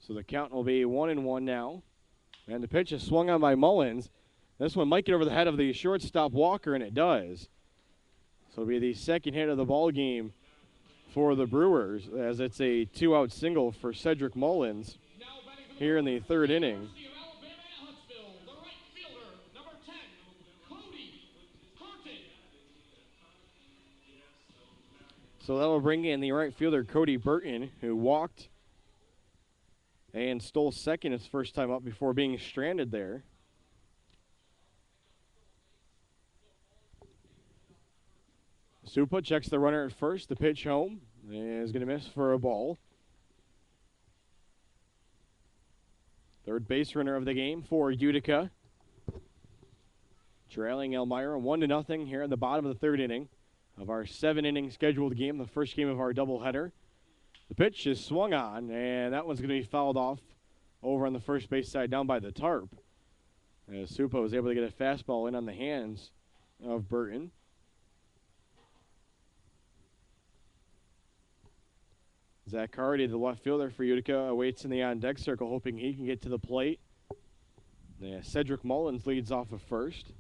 So the count will be 1-1 now. And the pitch is swung on by Mullins. This one might get over the head of the shortstop Walker, and it does. So it'll be the second hit of the ball game for the Brewers, as it's a 2-out single for Cedric Mullins here in the third inning. So that'll bring in the right fielder, Cody Burton, who walked and stole second his first time up before being stranded there. Supa checks the runner at first. The pitch home is going to miss for a ball. Third base runner of the game for Utica. Trailing Elmira 1-0 here in the bottom of the third inning of our 7-inning scheduled game, the first game of our doubleheader. The pitch is swung on, and that one's going to be fouled off over on the first base side down by the tarp, as Supa was able to get a fastball in on the hands of Burton. Zach Hardy, the left fielder for Utica, awaits in the on-deck circle, hoping he can get to the plate. Cedric Mullins leads off of first.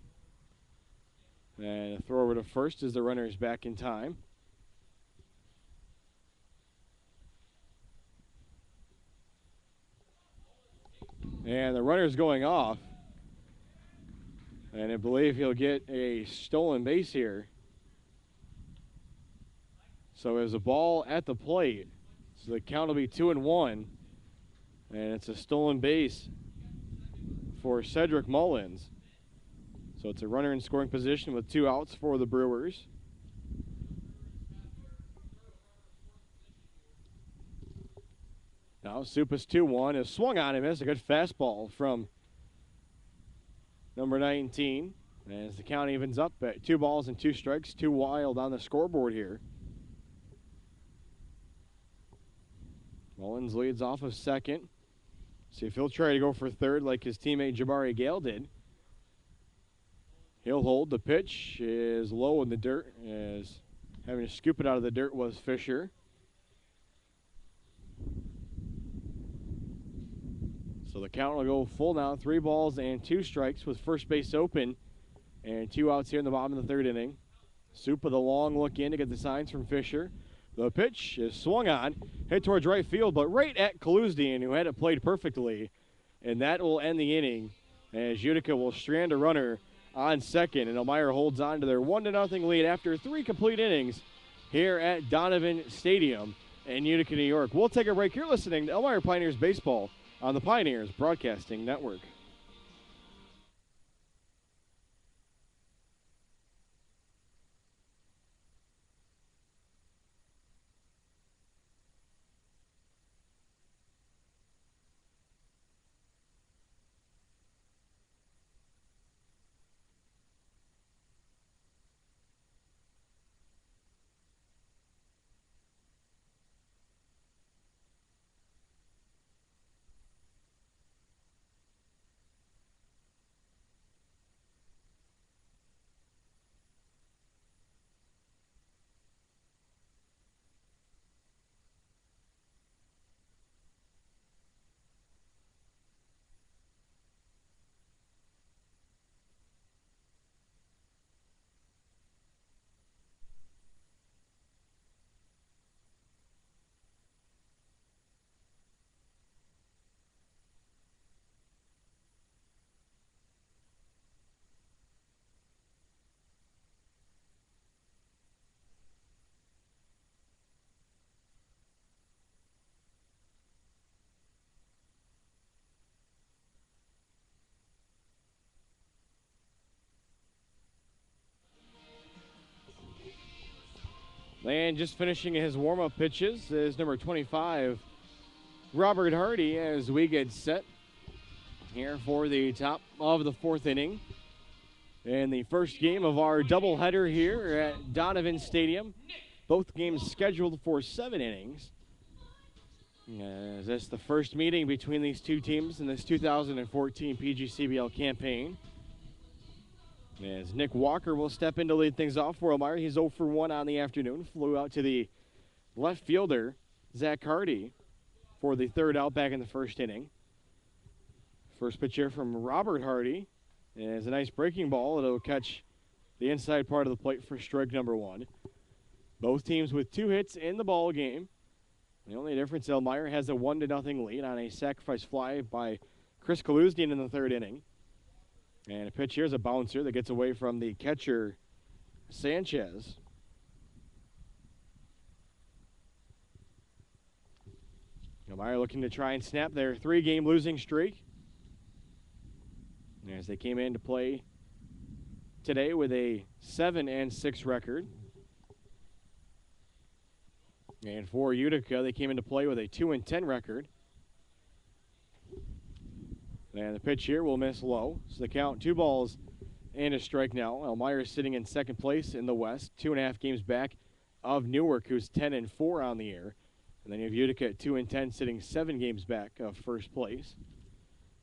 And a throw over to first as the runner is back in time. And the runner's going off. And I believe he'll get a stolen base here. So there's a ball at the plate. So the count will be 2-1. And it's a stolen base for Cedric Mullins. So it's a runner in scoring position with 2 outs for the Brewers. Now Supa's 2-1 is swung on him. It's a good fastball from number 19. As the count evens up at 2 balls and 2 strikes, 2 wild on the scoreboard here. Mullins leads off of second. See if he'll try to go for third like his teammate Jabari Gale did. He'll hold. The pitch is low in the dirt, as having to scoop it out of the dirt was Fisher. So the count will go full now, 3 balls and 2 strikes with first base open and 2 outs here in the bottom of the third inning. Supa the long look in to get the signs from Fisher. The pitch is swung on, hit towards right field, but right at Kaluzdian, who had it played perfectly. And that will end the inning, as Utica will strand a runner on second, and Elmira holds on to their 1-0 lead after 3 complete innings here at Donovan Stadium in Utica, New York. We'll take a break. You're listening to Elmira Pioneers Baseball on the Pioneers Broadcasting Network. And just finishing his warm-up pitches is number 25, Robert Hardy, as we get set here for the top of the 4th inning. In the first game of our doubleheader here at Donovan Stadium. Both games scheduled for 7 innings. As that's the first meeting between these two teams in this 2014 PGCBL campaign. As Nick Walker will step in to lead things off for Elmira. He's 0 for 1 on the afternoon. Flew out to the left fielder, Zach Hardy. for the third out back in the first inning. First pitch here from Robert Hardy. And it's a nice breaking ball. It'll catch the inside part of the plate for strike number 1. Both teams with 2 hits in the ball game. The only difference, Elmira has a 1-0 lead on a sacrifice fly by Chris Kaluznian in the third inning. And a pitch here is a bouncer that gets away from the catcher, Sanchez. Elmira looking to try and snap their 3-game losing streak, as they came in to play today with a 7-6 record. And for Utica, they came into play with a 2-10 record. And the pitch here will miss low. So the count 2 balls and a strike now. Elmira is sitting in second place in the West, 2.5 games back of Newark, who's 10-4 on the year. And then you have Utica at 2-10, sitting 7 games back of first place.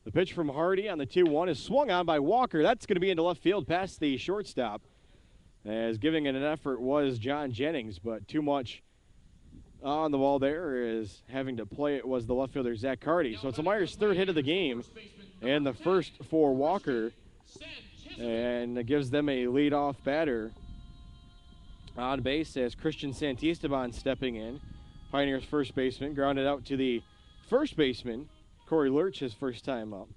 The pitch from Hardy on the 2-1 is swung on by Walker. That's going to be into left field past the shortstop. As giving it an effort was John Jennings, but too much on the ball there, is having to play it was the left fielder, Zach Carty. So it's Elmira's 3rd hit of the game and the first for Walker. And it gives them a leadoff batter on base as Christian Santisteban stepping in. Pioneers first baseman, grounded out to the first baseman, Corey Lurch, his first time up.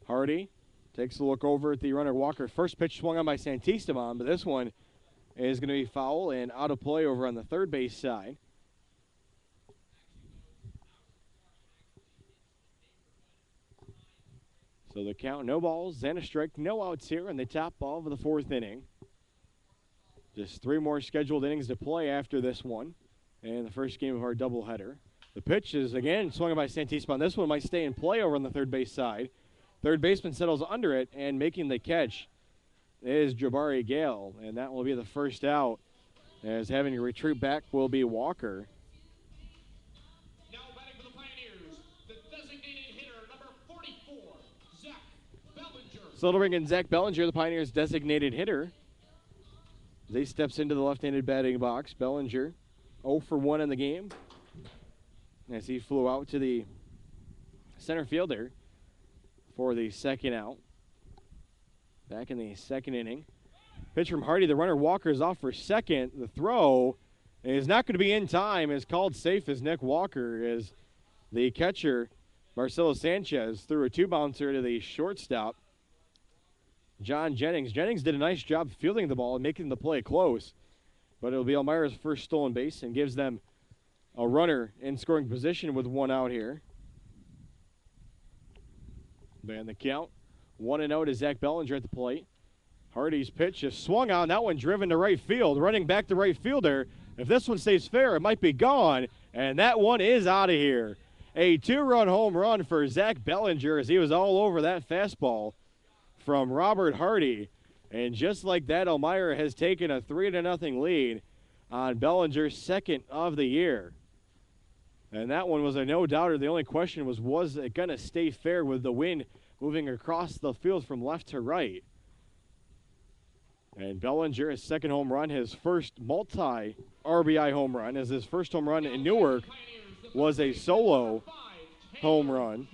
Hardy takes a look over at the runner Walker. First pitch swung on by Santisteban, but this one is going to be foul and out of play over on the third base side. So the count, no balls and a strike, no outs here in the top ball of the 4th inning. Just 3 more scheduled innings to play after this one, and the first game of our doubleheader. The pitch is again swung by Santisteban. This one might stay in play over on the third base side. Third baseman settles under it, and making the catch is Jabari Gale, and that will be the first out, as having to retreat back will be Walker. Now batting for the Pioneers, the designated hitter, number 44, Zach Bellinger. So it'll bring in Zach Bellinger, the Pioneers' designated hitter. As he steps into the left-handed batting box. Bellinger 0 for 1 in the game, as he flew out to the center fielder for the second out. Back in the second inning. Pitch from Hardy. The runner Walker is off for second. The throw is not going to be in time. Is called safe as Nick Walker, as the catcher Marcelo Sanchez threw a 2-bouncer to the shortstop, John Jennings. Jennings did a nice job fielding the ball and making the play close, but it'll be Elmira's first stolen base and gives them a runner in scoring position with 1 out here. And the count 1-0 to Zach Bellinger at the plate. Hardy's pitch is swung on. That one driven to right field. Running back to right fielder. If this one stays fair, it might be gone. And that one is out of here. A 2-run home run for Zach Bellinger, as he was all over that fastball from Robert Hardy. And just like that, Elmira has taken a 3-0 lead on Bellinger's second of the year. And that one was a no-doubter. The only question was it going to stay fair with the wind moving across the field from left to right? And Bellinger, his second home run, his first multi-RBI home run, as his first home run in Newark was a solo home run.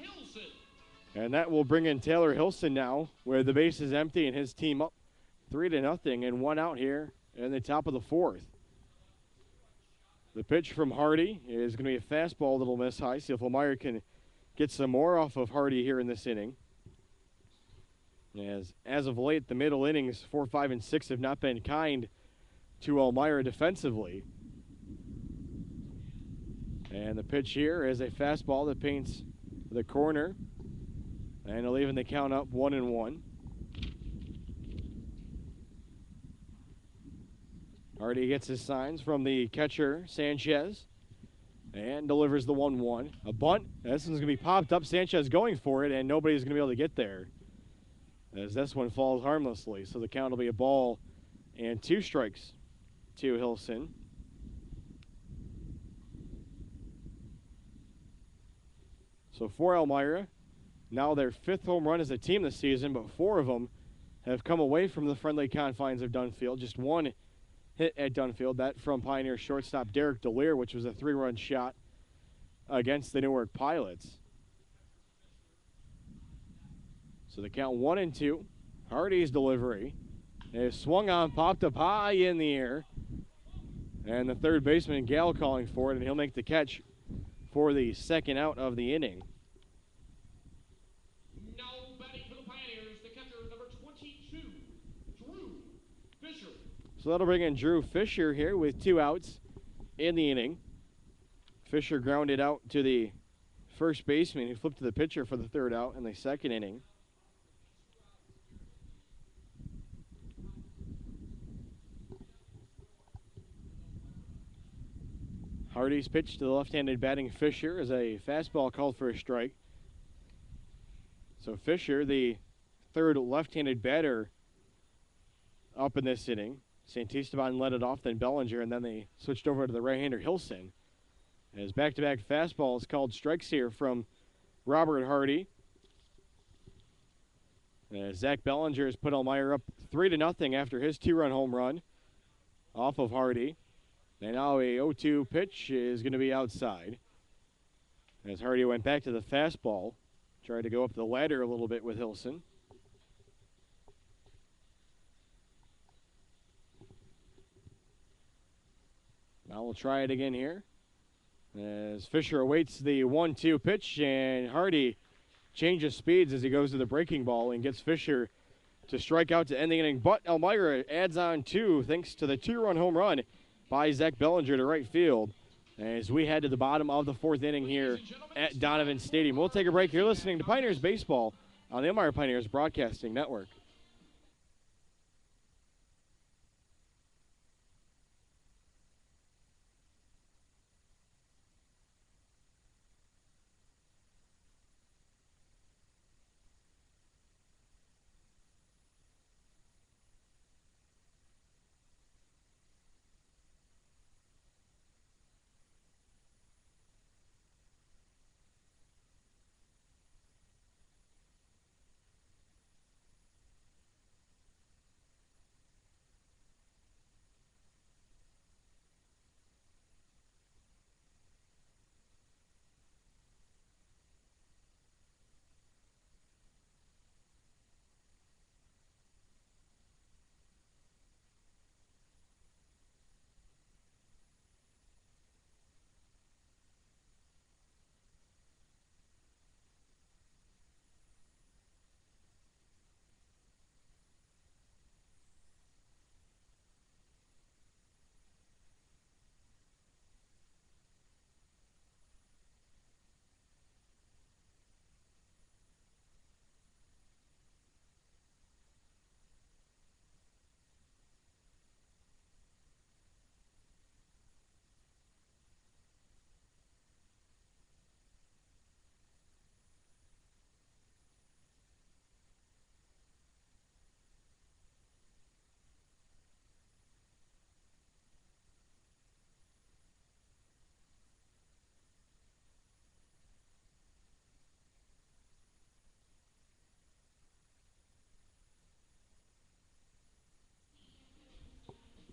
And that will bring in Taylor Hilson now, where the base is empty and his team up 3-0 and 1 out here in the top of the 4th. The pitch from Hardy is going to be a fastball that'll miss high. See if Elmira can get some more off of Hardy here in this inning. As of late, the middle innings, 4, 5, and 6 have not been kind to Elmira defensively. And the pitch here is a fastball that paints the corner. And it'll even the count up 1-1. Hardy gets his signs from the catcher, Sanchez, and delivers the 1-1. A bunt. This one's going to be popped up. Sanchez going for it, and nobody's going to be able to get there, as this one falls harmlessly. So the count will be a ball and 2 strikes to Hilson. So for Elmira, now their 5th home run as a team this season, but 4 of them have come away from the friendly confines of Dunfield. Just one hit at Dunfield. That from Pioneer shortstop Derek DeLear, which was a 3-run shot against the Newark Pilots. So the count 1-2. Hardy's delivery is swung on, popped up high in the air. And the third baseman, Gale, calling for it, and he'll make the catch for the second out of the inning. Now batting for the Pioneers, the catcher, number 22, Drew Fisher. So that'll bring in Drew Fisher here with 2 outs in the inning. Fisher grounded out to the first baseman, who flipped to the pitcher for the third out in the second inning. Hardy's pitch to the left-handed batting Fisher is a fastball called for a strike. So Fisher, the third left-handed batter up in this inning. Santisteban led it off, then Bellinger, and then they switched over to the right-hander Hilson. As back-to-back fastballs called strikes here from Robert Hardy. As Zach Bellinger has put Elmira up 3-0 after his 2-run home run off of Hardy. And now a 0-2 pitch is going to be outside. As Hardy went back to the fastball, tried to go up the ladder a little bit with Hilson. Now we'll try it again here. As Fisher awaits the 1-2 pitch, and Hardy changes speeds as he goes to the breaking ball and gets Fisher to strike out to end the inning. But Elmira adds on 2 thanks to the 2-run home run by Zach Bellinger to right field as we head to the bottom of the 4th inning here at Donovan Stadium. We'll take a break. You're listening to Pioneers Baseball on the Elmira Pioneers Broadcasting Network.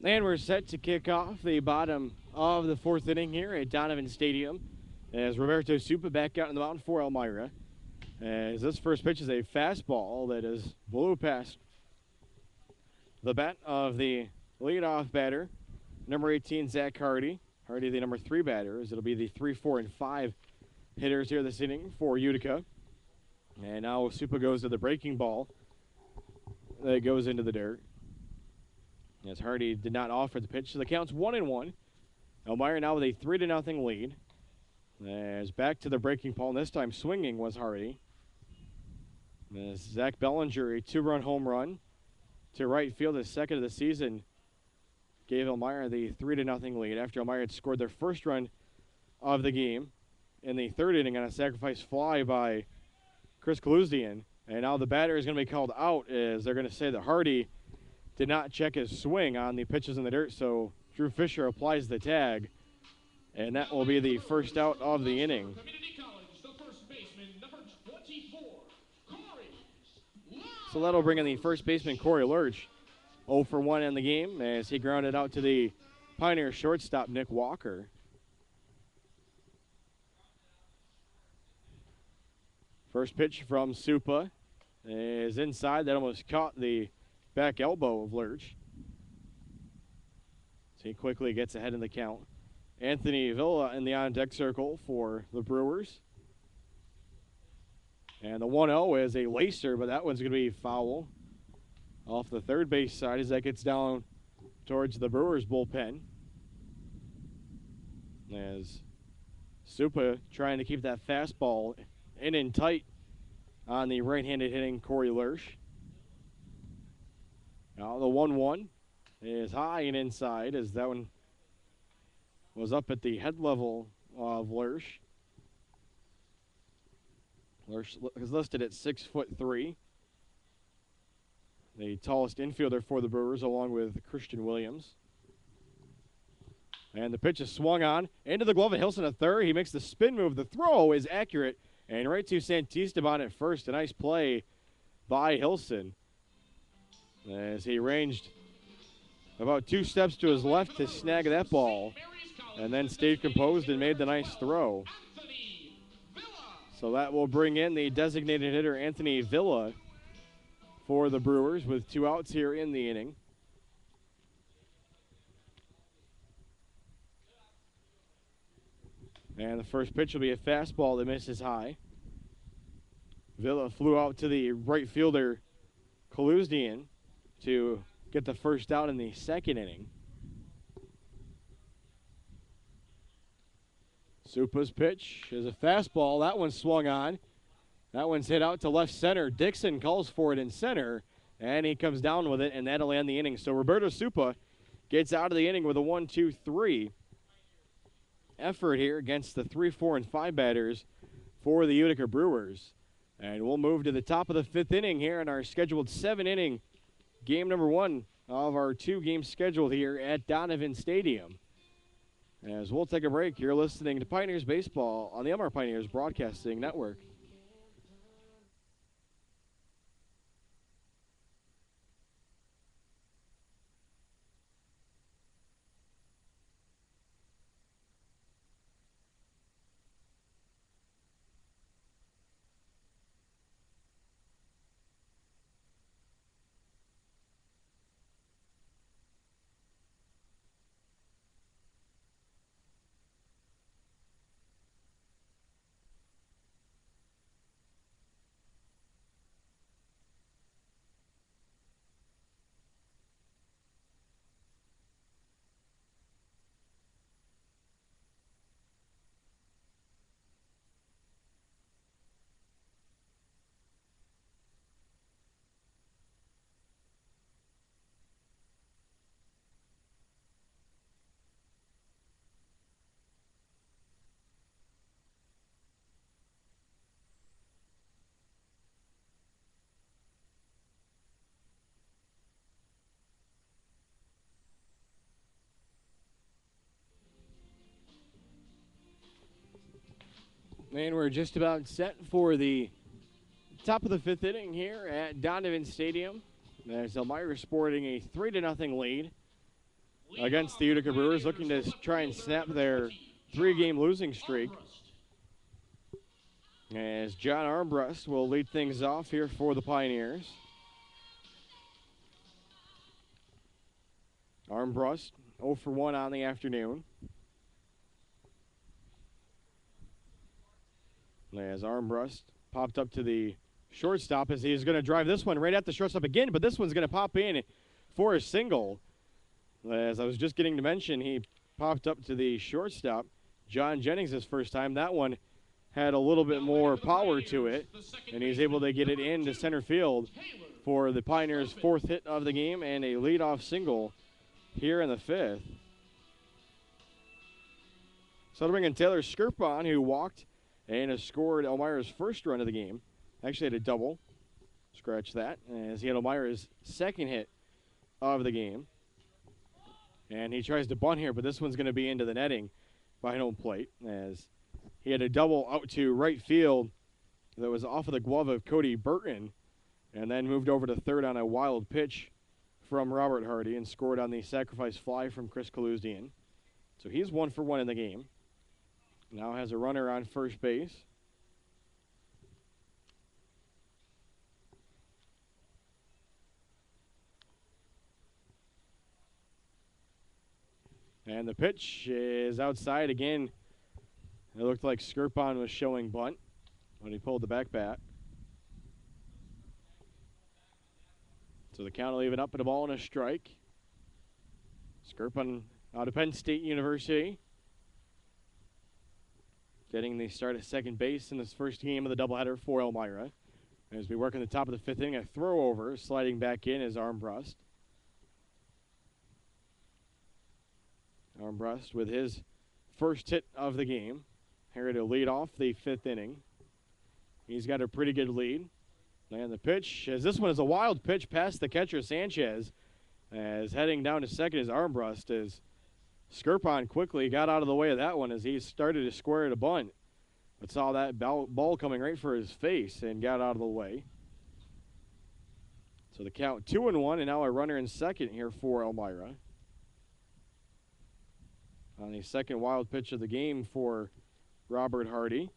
And we're set to kick off the bottom of the 4th inning here at Donovan Stadium as Roberto Supa back out in the mound for Elmira. As this first pitch is a fastball that is blew past the bat of the leadoff batter, number 18, Zach Hardy. Hardy, the number 3 batter, as it'll be the 3, 4, and 5 hitters here this inning for Utica. And now Supa goes to the breaking ball that goes into the dirt. As Hardy did not offer the pitch, so the count's 1-1. Elmira now with a 3-0 lead. As back to the breaking ball, and this time swinging was Hardy. As Zach Bellinger, a 2-run home run to right field, his second of the season, gave Elmira the 3-0 lead after Elmira had scored their first run of the game in the 3rd inning on a sacrifice fly by Chris Kaluzian. And now the batter is going to be called out as they're going to say that Hardy did not check his swing on the pitches in the dirt, so Drew Fisher applies the tag, and that will be the first out of the inning. So that'll bring in the first baseman, Corey Lurch. 0 for 1 in the game as he grounded out to the Pioneer shortstop, Nick Walker. First pitch from Supa is inside. That almost caught the back elbow of Lurch. So he quickly gets ahead in the count. Anthony Villa in the on-deck circle for the Brewers. And the 1-0 is a lacer, but that one's going to be foul off the third base side as that gets down towards the Brewers bullpen. As Supa trying to keep that fastball in and tight on the right-handed hitting Corey Lurch. Now the 1-1 is high and inside as that one was up at the head level of Lurch. Lurch is listed at 6'3", the tallest infielder for the Brewers, along with Christian Williams. And the pitch is swung on into the glove of Hilson at third. He makes the spin move. The throw is accurate, and right to Santisteban at first. A nice play by Hilson as he ranged about 2 steps to his left to snag that ball, and then stayed composed and made the nice throw. So that will bring in the designated hitter Anthony Villa for the Brewers with 2 outs here in the inning. And the first pitch will be a fastball that misses high. Villa flew out to the right fielder Kaluzdian to get the first out in the second inning. Supa's pitch is a fastball. That one's swung on. That one's hit out to left center. Dixon calls for it in center, and he comes down with it, and that'll end the inning. So Roberto Supa gets out of the inning with a 1-2-3 effort here against the 3, 4, and 5 batters for the Utica Brewers. And we'll move to the top of the 5th inning here in our scheduled 7-inning game number 1 of our 2 games scheduled here at Donovan Stadium. As we'll take a break, you're listening to Pioneers Baseball on the Elmira Pioneers Broadcasting Network. And we're just about set for the top of the 5th inning here at Donovan Stadium. As Elmira sporting a 3-0 lead against the Utica Brewers, looking to try and snap their 3-game losing streak. As John Armbrust will lead things off here for the Pioneers. Armbrust 0 for 1 on the afternoon. As Armbrust popped up to the shortstop as he's going to drive this one right at the shortstop again, but this one's going to pop in for a single. As I was just getting to mention, he popped up to the shortstop. John Jennings his first time. That one had a little bit more power to it, and he's able to get it into center field for the Pioneers' 4th hit of the game and a leadoff single here in the 5th. So to bring in Taylor Skirpon, who walked and has scored Elmira's first run of the game. Actually had a double. Scratch that. As he had Elmira's 2nd hit of the game. And he tries to bunt here, but this one's going to be into the netting by home plate. As he had a double out to right field that was off of the glove of Cody Burton. And then moved over to third on a wild pitch from Robert Hardy and scored on the sacrifice fly from Chris Kaluzdian. So he's 1 for 1 in the game. Now has a runner on first base. And the pitch is outside again. It looked like Skirpon was showing bunt when he pulled the back bat. So the count will leave it up at a ball and a strike. Skirpon out of Penn State University, getting the start at second base in this first game of the doubleheader for Elmira. As we work in the top of the 5th inning, a throw over, sliding back in is Armbrust. Armbrust with his first hit of the game. Here to lead off the 5th inning. He's got a pretty good lead. And the pitch, as this one is a wild pitch past the catcher Sanchez, as heading down to second is Armbrust, as Skirpon quickly got out of the way of that one as he started to square it a bunt, but saw that ball coming right for his face and got out of the way. So the count 2-1, and now a runner in second here for Elmira. On the second wild pitch of the game for Robert Hardy.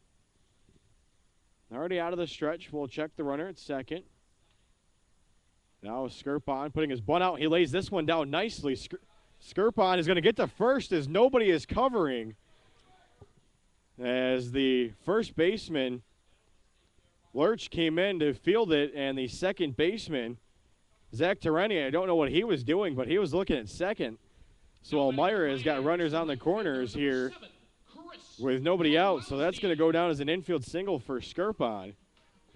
Hardy out of the stretch. We'll check the runner at second. Now Skirpon putting his bunt out. He lays this one down nicely. Skirpon is going to get to first as nobody is covering. As the first baseman, Lurch, came in to field it, and the second baseman, Zach Tereni, I don't know what he was doing, but he was looking at second. So Elmira has got runners on the corners here with nobody out. So that's going to go down as an infield single for Skirpon,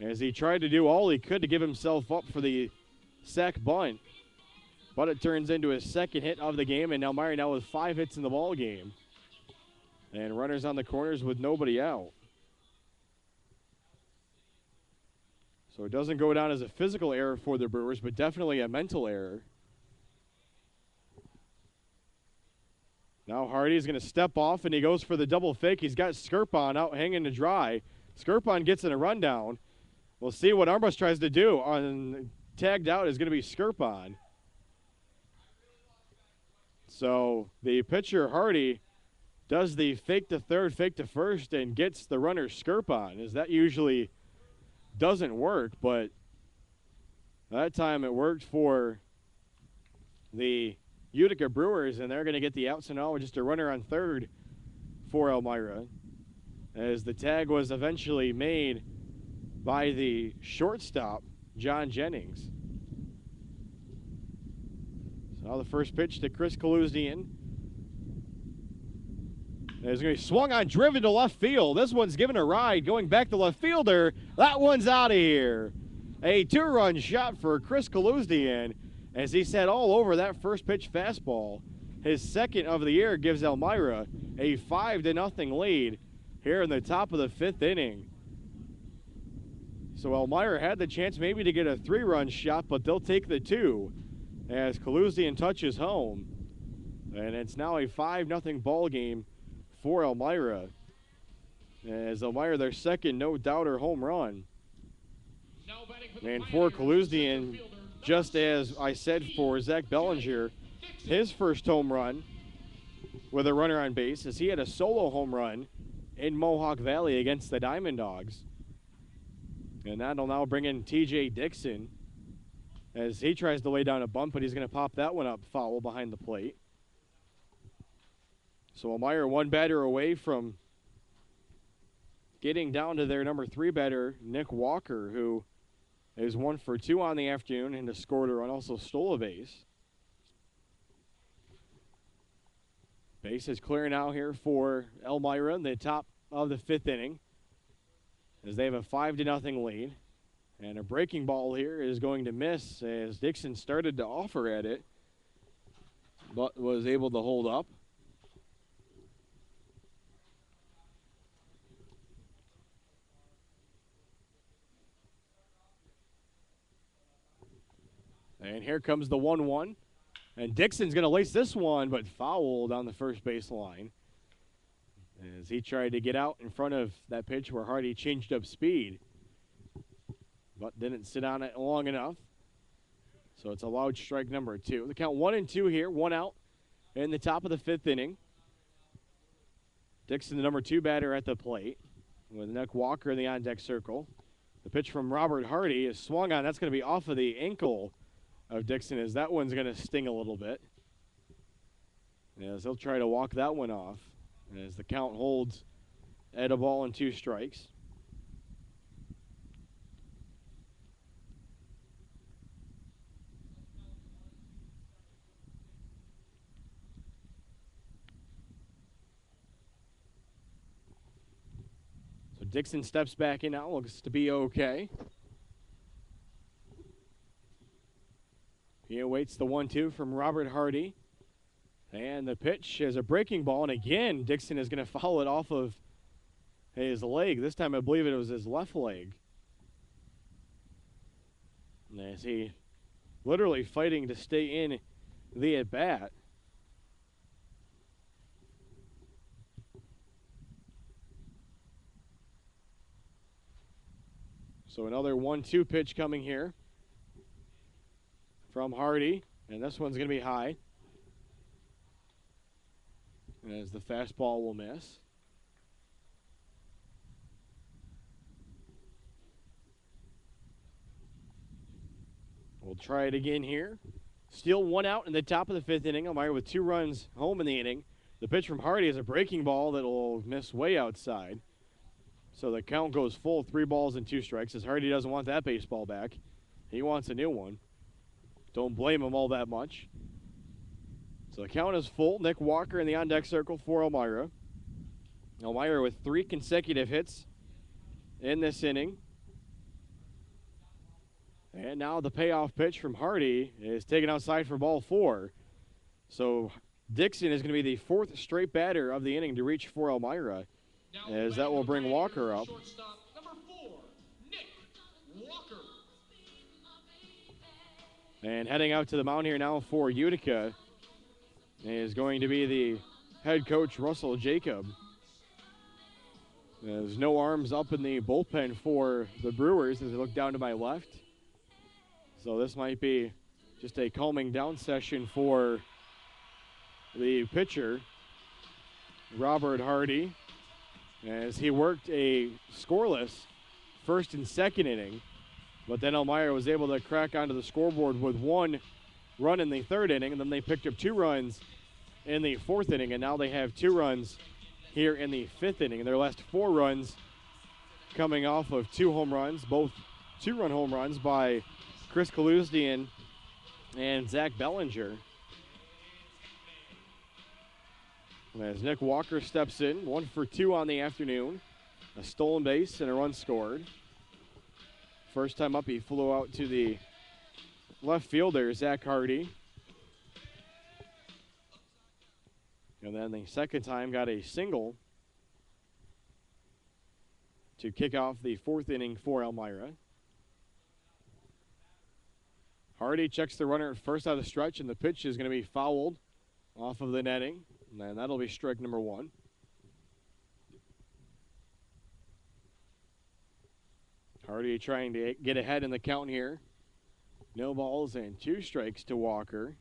as he tried to do all he could to give himself up for the sac bunt. But it turns into his second hit of the game, and Elmira now with 5 hits in the ball game. And runners on the corners with nobody out. So it doesn't go down as a physical error for the Brewers, but definitely a mental error. Now Hardy is going to step off, and he goes for the double fake. He's got Skirpon out hanging to dry. Skirpon gets in a rundown. We'll see what Armbrust tries to do. Tagged out is going to be Skirpon. So the pitcher, Hardy, does the fake to third, fake to first, and gets the runner Skirpon, as that usually doesn't work, but that time it worked for the Utica Brewers, and they're going to get the out. So now just a runner on third for Elmira, as the tag was eventually made by the shortstop, John Jennings. So now the first pitch to Chris Kaluzdian. It's going to be swung on, driven to left field. This one's given a ride, going back to left fielder. That one's out of here. A 2-run shot for Chris Kaluzdian, as he sat all over that first pitch fastball. His second of the year gives Elmira a 5-0 lead here in the top of the 5th inning. So Elmira had the chance maybe to get a 3-run shot, but they'll take the 2 as Kaluzdian touches home. And it's now a 5-0 ball game for Elmira, as Elmira their second no-doubter home run. And for Kaluzdian, just as I said for Zach Bellinger, his first home run with a runner on base, as he had a solo home run in Mohawk Valley against the Diamond Dogs. And that'll now bring in TJ Dixon as he tries to lay down a bunt, but he's going to pop that one up foul behind the plate. So Elmira one batter away from getting down to their number 3 batter, Nick Walker, who is 1 for 2 on the afternoon and has scored a run, also stole a base. Base is clear now here for Elmira in the top of the 5th inning, as they have a 5-0 lead. And a breaking ball here is going to miss, as Dixon started to offer at it, but was able to hold up. And here comes the 1-1. And Dixon's going to lace this one, but fouled on the first base line, as he tried to get out in front of that pitch where Hardy changed up speed, but didn't sit on it long enough. So it's allowed strike number 2. The count 1-2 here, 1 out in the top of the 5th inning. Dixon, the number 2 batter at the plate, with Nick Walker in the on-deck circle. The pitch from Robert Hardy is swung on. That's going to be off of the ankle of Dixon, as that one's going to sting a little bit. As he'll try to walk that one off, as the count holds at a ball and 2 strikes. Dixon steps back in now, looks to be okay. He awaits the 1-2 from Robert Hardy. And the pitch is a breaking ball, and again, Dixon is going to foul it off of his leg. This time I believe it was his left leg. As he literally fighting to stay in the at-bat. So another 1-2 pitch coming here from Hardy, and this one's going to be high, as the fastball will miss. We'll try it again here. Still 1 out in the top of the 5th inning. Elmira with 2 runs home in the inning. The pitch from Hardy is a breaking ball that will miss way outside. So the count goes full, 3 balls and 2 strikes, as Hardy doesn't want that baseball back. He wants a new one. Don't blame him all that much. So the count is full. Nick Walker in the on-deck circle for Elmira. Elmira with 3 consecutive hits in this inning. And now the payoff pitch from Hardy is taken outside for ball 4. So Dixon is going to be the 4th straight batter of the inning to reach for Elmira, as that will bring Walker up. Shortstop, number 4, Nick Walker. And heading out to the mound here now for Utica is going to be the head coach, Russell Jacob. There's no arms up in the bullpen for the Brewers as they look down to my left. So this might be just a calming down session for the pitcher, Robert Hardy, as he worked a scoreless 1st and 2nd inning, but then Elmira was able to crack onto the scoreboard with 1 run in the 3rd inning, and then they picked up 2 runs in the 4th inning, and now they have 2 runs here in the 5th inning. And their last 4 runs coming off of 2 home runs, both 2-run home runs by Chris Kaluzdian and Zach Bellinger. As Nick Walker steps in, 1 for 2 on the afternoon, a stolen base and a run scored. First time up, he flew out to the left fielder, Zach Hardy. And then the second time got a single to kick off the 4th inning for Elmira. Hardy checks the runner at first out of the stretch, and the pitch is going to be fouled off of the netting. And that'll be strike number 1. Hardy trying to get ahead in the count here. No balls and 2 strikes to Walker.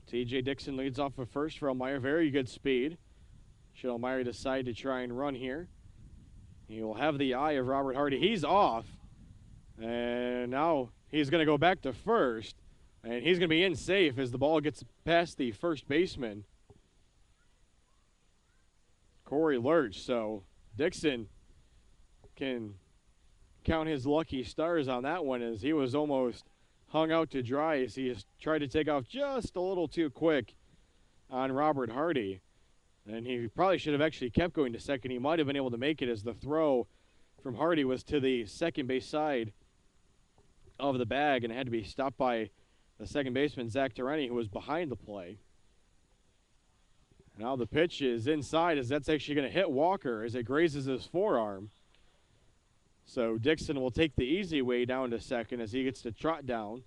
T.J. Dixon leads off of first for Elmira. Very good speed. Should Elmira decide to try and run here, he will have the eye of Robert Hardy. He's off. And now he's going to go back to first. And he's going to be in safe as the ball gets past the first baseman, Corey Lurch. So Dixon can count his lucky stars on that one, as he was almost hung out to dry as he has tried to take off just a little too quick on Robert Hardy. And he probably should have actually kept going to second. He might have been able to make it, as the throw from Hardy was to the second base side of the bag and had to be stopped by the second baseman, Zach Tereni, who was behind the play. Now the pitch is inside, as that's actually going to hit Walker as it grazes his forearm. So Dixon will take the easy way down to second as he gets to trot down.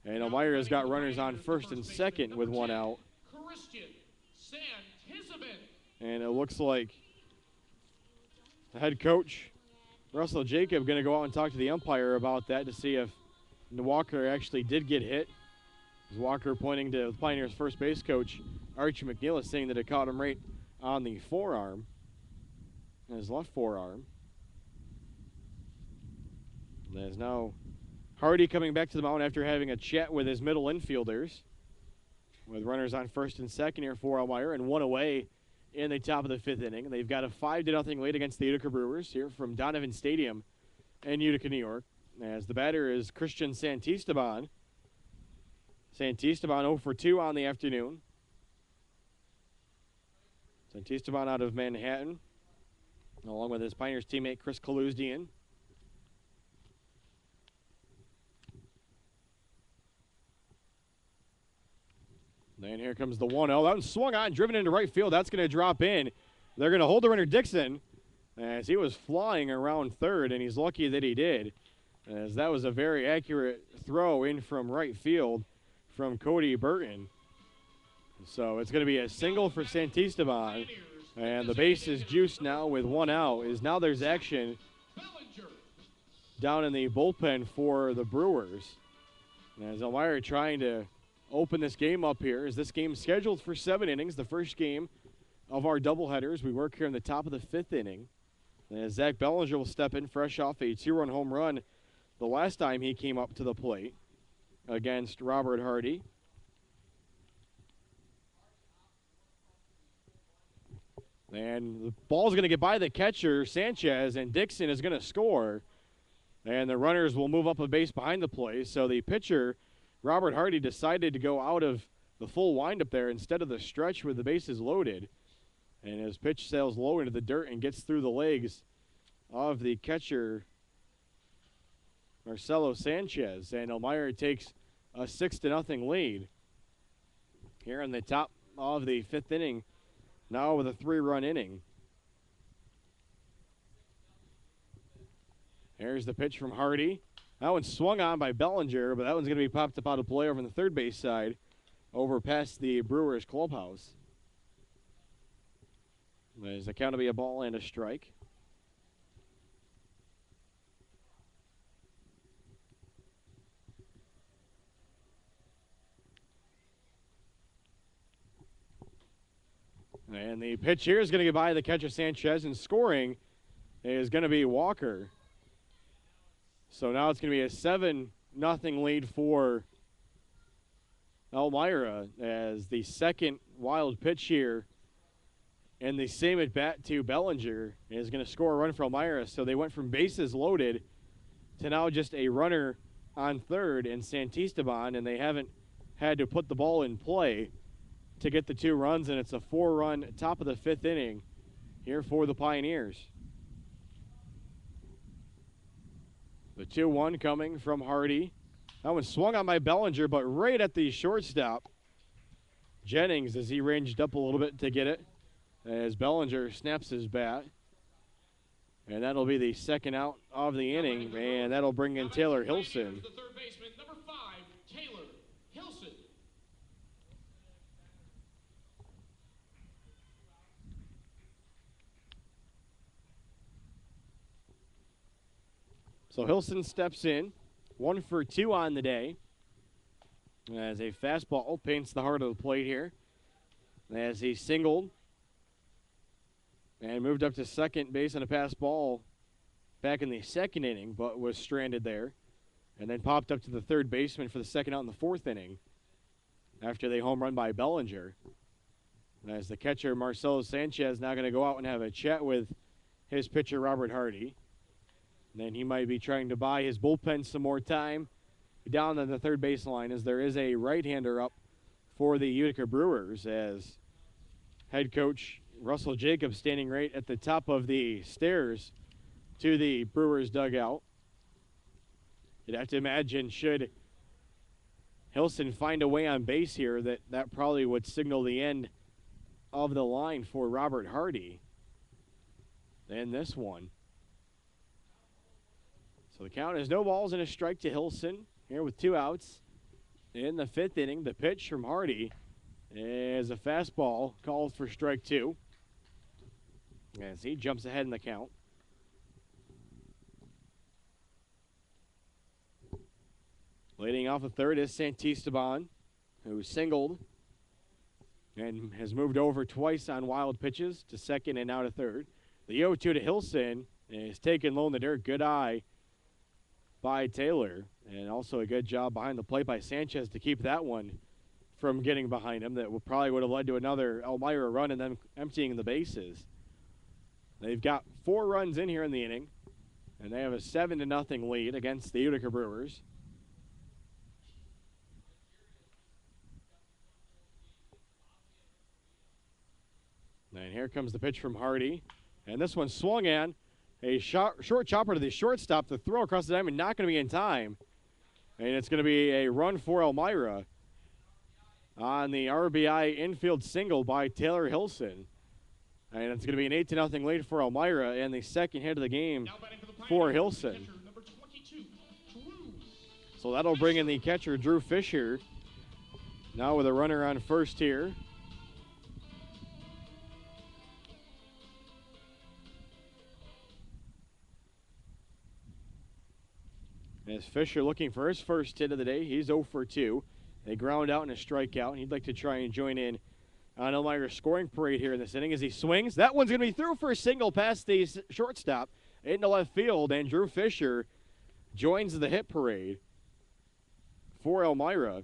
And Elmira has got runners on first and second with 1 out. And it looks like the head coach Russell Jacob going to go out and talk to the umpire about that to see if Walker actually did get hit. Walker pointing to the Pioneers' first base coach, Archie McNeil, saying that it caught him right on the forearm, his left forearm. There's now Hardy coming back to the mound after having a chat with his middle infielders, with runners on first and second here for Elmira and one away in the top of the fifth inning. They've got a 5-0 lead against the Utica Brewers here from Donovan Stadium in Utica, New York, as the batter is Christian Santisteban. Santisteban 0 for 2 on the afternoon. Santisteban out of Manhattan, along with his Pioneers teammate Chris Kaluzdian. Then here comes the 1-0. That one swung on, driven into right field. That's going to drop in. They're going to hold the runner Dixon as he was flying around third, and he's lucky that he did, as that was a very accurate throw in from right field from Cody Burton. So it's going to be a single for Santisteban, and the base is juiced now with 1 out. Now there's action down in the bullpen for the Brewers. And as Elmira trying to open this game up here, as this game scheduled for 7 innings, the first game of our doubleheaders. We work here in the top of the 5th inning. As Zach Bellinger will step in fresh off a 2-run home run the last time he came up to the plate against Robert Hardy. And the ball's going to get by the catcher, Sanchez, and Dixon is going to score. And the runners will move up a base behind the plate. So the pitcher, Robert Hardy, decided to go out of the full windup there instead of the stretch with the bases loaded. And his pitch sails low into the dirt and gets through the legs of the catcher, Marcelo Sanchez. And Elmira takes a 6-0 lead here in the top of the 5th inning, now with a 3-run inning. Here's the pitch from Hardy. That one swung on by Bellinger, but that one's going to be popped up out of play over on the third base side, over past the Brewers clubhouse. There's the count to be a ball and a strike. And the pitch here is going to get by the catcher Sanchez, and scoring is going to be Walker. So now it's going to be a 7-0 lead for Elmira, as the second wild pitch here and the same at bat to Bellinger is going to score a run for Elmira. So they went from bases loaded to now just a runner on third and Santisteban, and they haven't had to put the ball in play to get the 2 runs, and it's a 4-run top of the 5th inning here for the Pioneers. The 2-1 coming from Hardy. That one swung on by Bellinger, but right at the shortstop, Jennings, as he ranged up a little bit to get it, as Bellinger snaps his bat. And that'll be the second out of the inning, and that'll bring in Taylor Hilson. The third baseman, number 5, Taylor Hilson. So Hilson steps in, 1 for 2 on the day, as a fastball paints the heart of the plate here, as he singled and moved up to second base on a pass ball back in the 2nd inning, but was stranded there, and then popped up to the third baseman for the second out in the 4th inning after they home run by Bellinger. And as the catcher Marcelo Sanchez now going to go out and have a chat with his pitcher Robert Hardy. And then he might be trying to buy his bullpen some more time down on the third baseline, as there is a right-hander up for the Utica Brewers, as head coach Russell Jacobs standing right at the top of the stairs to the Brewers dugout. You'd have to imagine, should Hilson find a way on base here, that probably would signal the end of the line for Robert Hardy in this one. So the count is no balls and a strike to Hilson here with 2 outs in the 5th inning. The pitch from Hardy is a fastball called for strike 2 as he jumps ahead in the count. Leading off the third is Santisteban, who singled and has moved over twice on wild pitches to second and now to third. The 0-2 to Hilson is taken low in the dirt. Good eye by Taylor, and also a good job behind the plate by Sanchez to keep that one from getting behind him. That probably would have led to another Elmira run and then emptying the bases. They've got 4 runs in here in the inning, and they have a 7-0 lead against the Utica Brewers. And here comes the pitch from Hardy. And this one swung in. A short chopper to the shortstop. The throw across the diamond not going to be in time. And it's going to be a run for Elmira on the RBI infield single by Taylor Hilson. And it's going to be an 8-0 lead for Elmira and the second hit of the game for Hilson. So that'll bring in the catcher, Drew Fisher. Now with a runner on first here. As Fisher looking for his first hit of the day, he's 0 for 2. They ground out and a strikeout. He'd like to try and join in on Elmira's scoring parade here in this inning as he swings. That one's going to be through for a single past the shortstop into left field, and Drew Fisher joins the hit parade for Elmira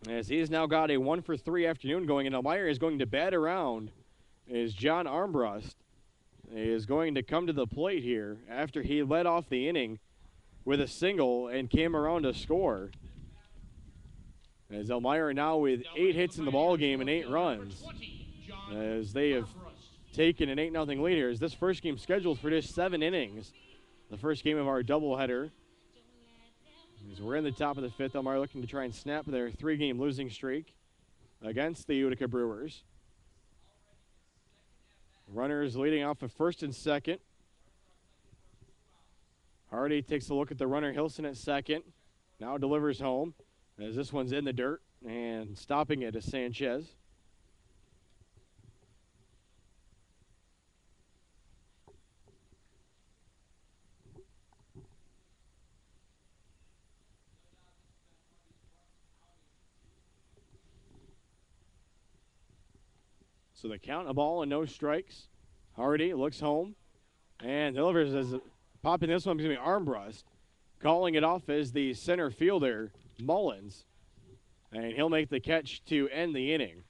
as he's now got a 1 for 3 afternoon going, and Elmira is going to bat around as John Armbrust is going to come to the plate here after he led off the inning with a single and came around to score. As Elmira now with 8 hits in the ball game and 8 runs, as they have taken an 8-0 lead here. As this first game scheduled for just 7 innings, the first game of our doubleheader. As we're in the top of the 5th, Elmira looking to try and snap their 3-game losing streak against the Utica Brewers. Runners leading off of first and second. Hardy takes a look at the runner Hilson at second. Now delivers home as this one's in the dirt, and stopping it is Sanchez. So the count, a ball and no strikes. Hardy looks home and delivers as popping this one is going to be Armbrust. Calling it off as the center fielder, Mullins. And he'll make the catch to end the inning.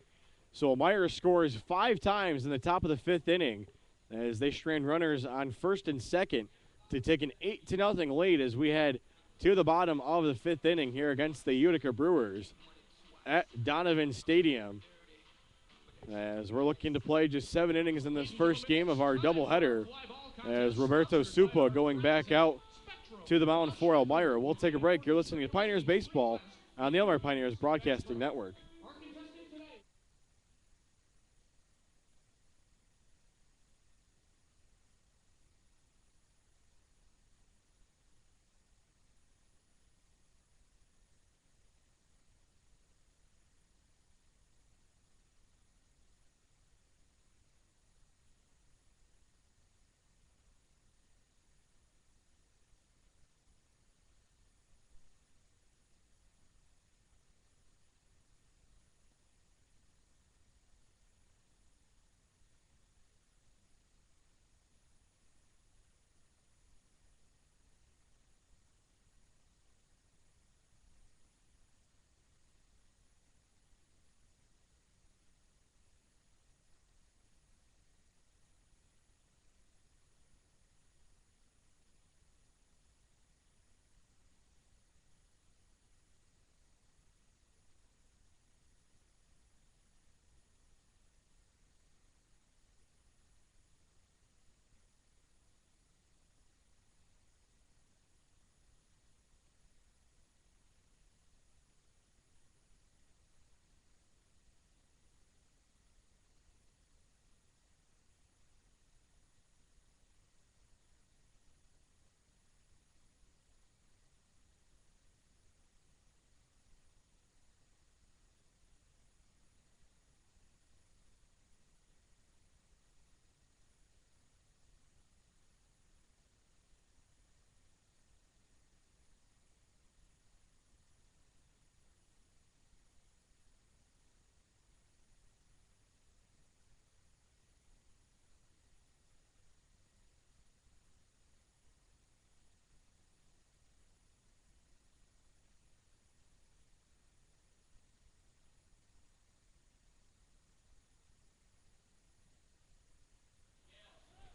So Elmira scores 5 times in the top of the 5th inning as they strand runners on first and second to take an 8-0 lead as we head to the bottom of the 5th inning here against the Utica Brewers at Donovan Stadium. As we're looking to play just 7 innings in this first game of our doubleheader, as Roberto Supa going back out to the mound for Elmira. We'll take a break. You're listening to Pioneers Baseball on the Elmira Pioneers Broadcasting Network.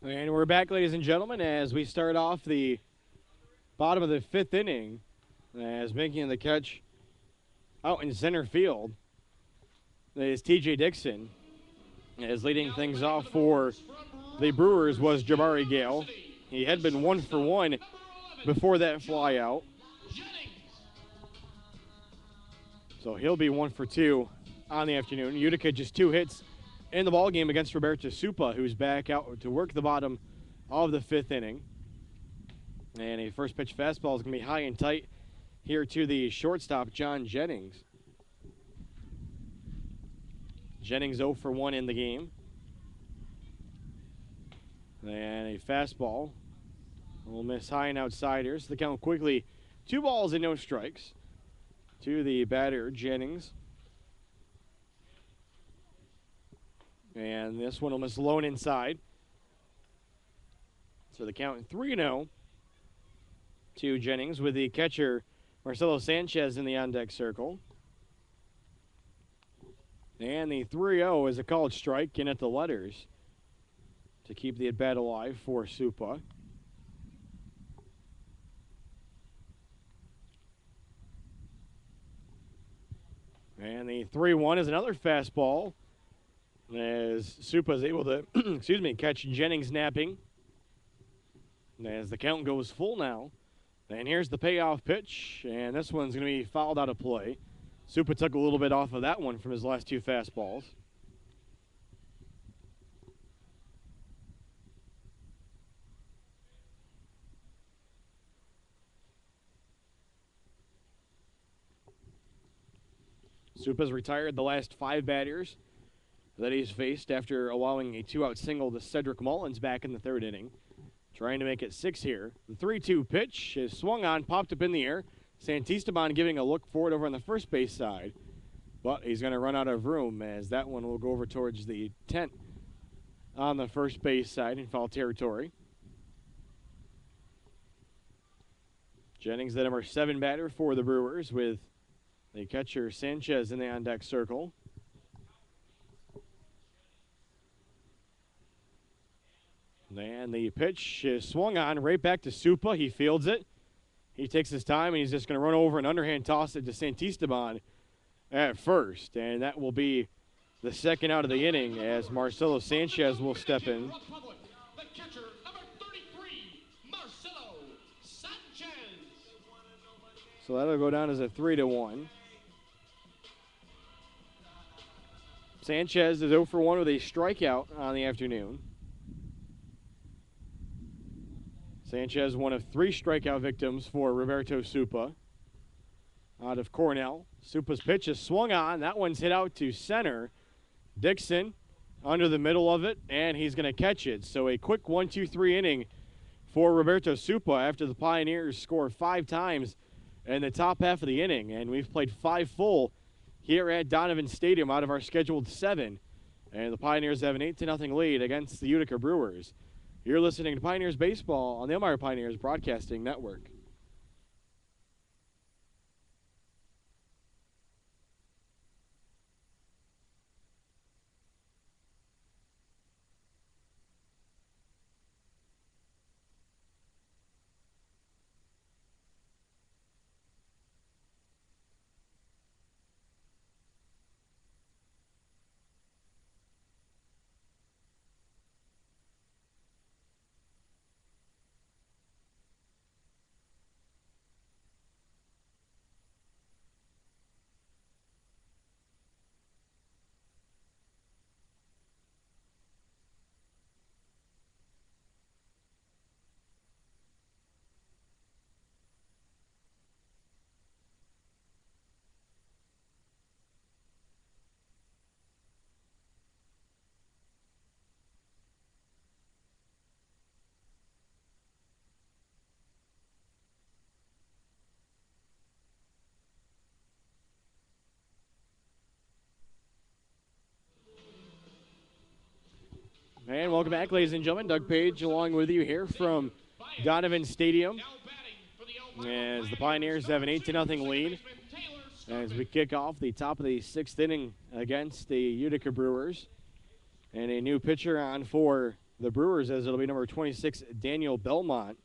And we're back, ladies and gentlemen, as we start off the bottom of the 5th inning, as making the catch out in center field is TJ Dixon. As leading things off for the Brewers was Jabari Gale. He had been 1 for 1 before that fly out. So he'll be 1 for 2 on the afternoon. Utica just 2 hits in the ballgame against Roberto Supa, who's back out to work the bottom of the 5th inning. And a first pitch fastball is going to be high and tight here to the shortstop, John Jennings. Jennings 0 for 1 in the game. And a fastball will miss high and outside here. So the count quickly 2 balls and no strikes to the batter, Jennings. And this one will miss low and inside. So the count 3-0 to Jennings with the catcher, Marcelo Sanchez, in the on-deck circle. And the 3-0 is a called strike in at the letters to keep the at-bat alive for Supa. And the 3-1 is another fastball, as Supa is able to catch Jennings napping. As the count goes full now. And here's the payoff pitch, and this one's going to be fouled out of play. Supa took a little bit off of that one from his last 2 fastballs. Supa's retired the last 5 batters that he's faced after allowing a 2-out single to Cedric Mullins back in the 3rd inning. Trying to make it 6 here. The 3-2 pitch is swung on, popped up in the air. Santisteban giving a look forward over on the first base side. But he's going to run out of room, as that one will go over towards the tent on the first base side in foul territory. Jennings, the number 7 batter for the Brewers, with the catcher Sanchez in the on-deck circle. And the pitch is swung on right back to Supa. He fields it. He takes his time, and he's just going to run over and underhand toss it to Santisteban at first. And that will be the 2nd out of the inning, as Marcelo Sanchez will step in. The catcher, number 33, Marcelo Sanchez. So that'll go down as a 3-1. Sanchez is 0 for 1 with a strikeout on the afternoon. Sanchez, one of 3 strikeout victims for Roberto Supa out of Cornell. Supa's pitch is swung on. That one's hit out to center. Dixon under the middle of it, and he's going to catch it. So a quick 1-2-3 inning for Roberto Supa after the Pioneers score 5 times in the top half of the inning. And we've played 5 full here at Donovan Stadium out of our scheduled 7. And the Pioneers have an 8-0 lead against the Utica Brewers. You're listening to Pioneers Baseball on the Elmira Pioneers Broadcasting Network. And welcome back, ladies and gentlemen. Doug Page along with you here from Donovan Stadium, as the Pioneers have an 8-0 lead as we kick off the top of the 6th inning against the Utica Brewers. And a new pitcher on for the Brewers, as it'll be number 26, Daniel Belmont.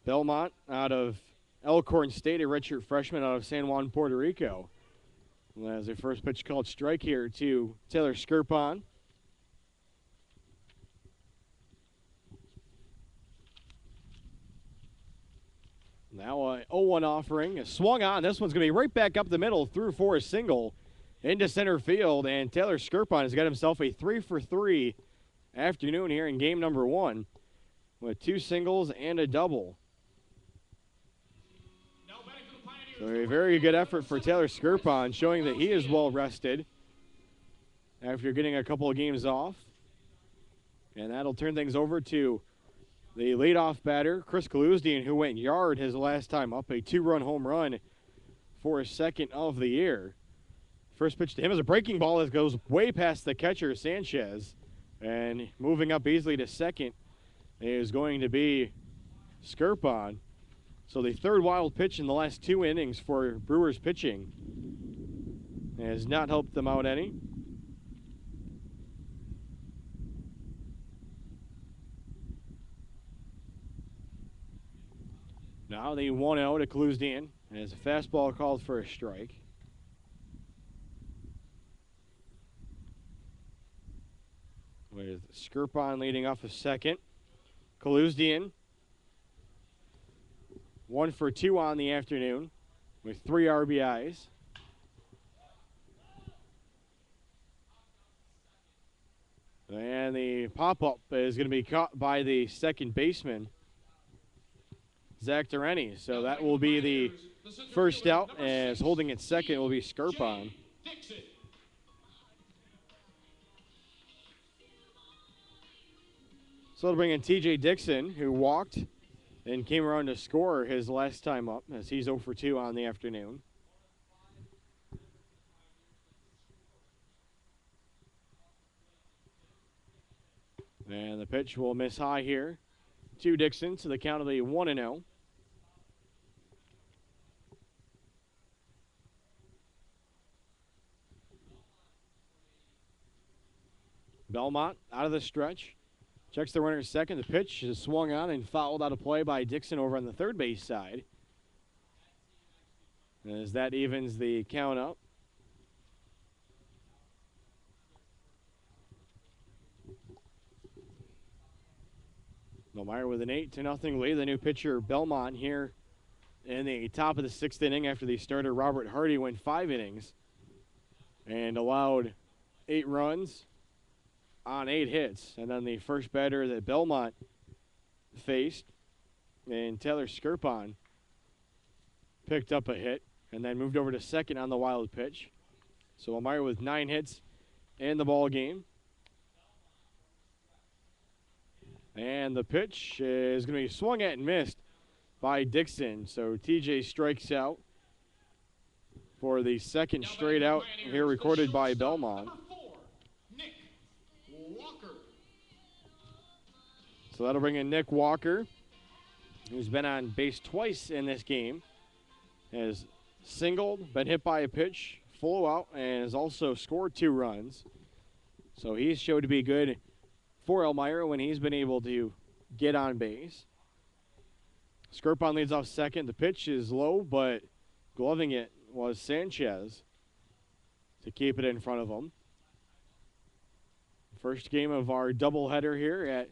Belmont out of Elkhorn State, a redshirt freshman out of San Juan, Puerto Rico. As a first pitch called strike here to Taylor Skirpon. Now a 0-1 offering. Swung on. This one's going to be right back up the middle, through for a single into center field. And Taylor Skirpon has got himself a 3-for-3 afternoon here in game number 1 with 2 singles and a double. So a very good effort for Taylor Skirpon, showing that he is well rested after getting a couple of games off. And that'll turn things over to the leadoff batter, Chris Kaluzdian, who went yard his last time up, a 2-run home run for his second of the year. First pitch to him is a breaking ball that goes way past the catcher, Sanchez. And moving up easily to second is going to be Skirpon. So the third wild pitch in the last 2 innings for Brewers pitching has not helped them out any. Now the 1-0 to Kaluzdian as a fastball called for a strike. With Skirpon leading off of second. Kaluzdian 1 for 2 on the afternoon with 3 RBIs. And the pop-up is going to be caught by the second baseman, Zach Durrani. So that will be the first out, as holding at second will be Skirpon. So it'll bring in TJ Dixon, who walked and came around to score his last time up, as he's 0 for 2 on the afternoon. And the pitch will miss high here to Dixon, to the count of a 1-0. Belmont out of the stretch. Checks the runner at second. The pitch is swung on and fouled out of play by Dixon over on the third base side, as that evens the count up. Elmira with an 8-0 lead. The new pitcher, Belmont, here in the top of the 6th inning after the starter, Robert Hardy, went 5 innings and allowed 8 runs on 8 hits. And then the first batter that Belmont faced, and Taylor Skirpon, picked up a hit and then moved over to second on the wild pitch. So Elmira with 9 hits in the ball game. And the pitch is going to be swung at and missed by Dixon. So TJ strikes out for the second straight out here, recorded by Belmont. So that'll bring in Nick Walker, who's been on base twice in this game. Has singled, been hit by a pitch, flew out, and has also scored 2 runs. So he's showed to be good for Elmira when he's been able to get on base. Skirpon leads off second. The pitch is low, but gloving it was Sanchez to keep it in front of him. First game of our doubleheader here at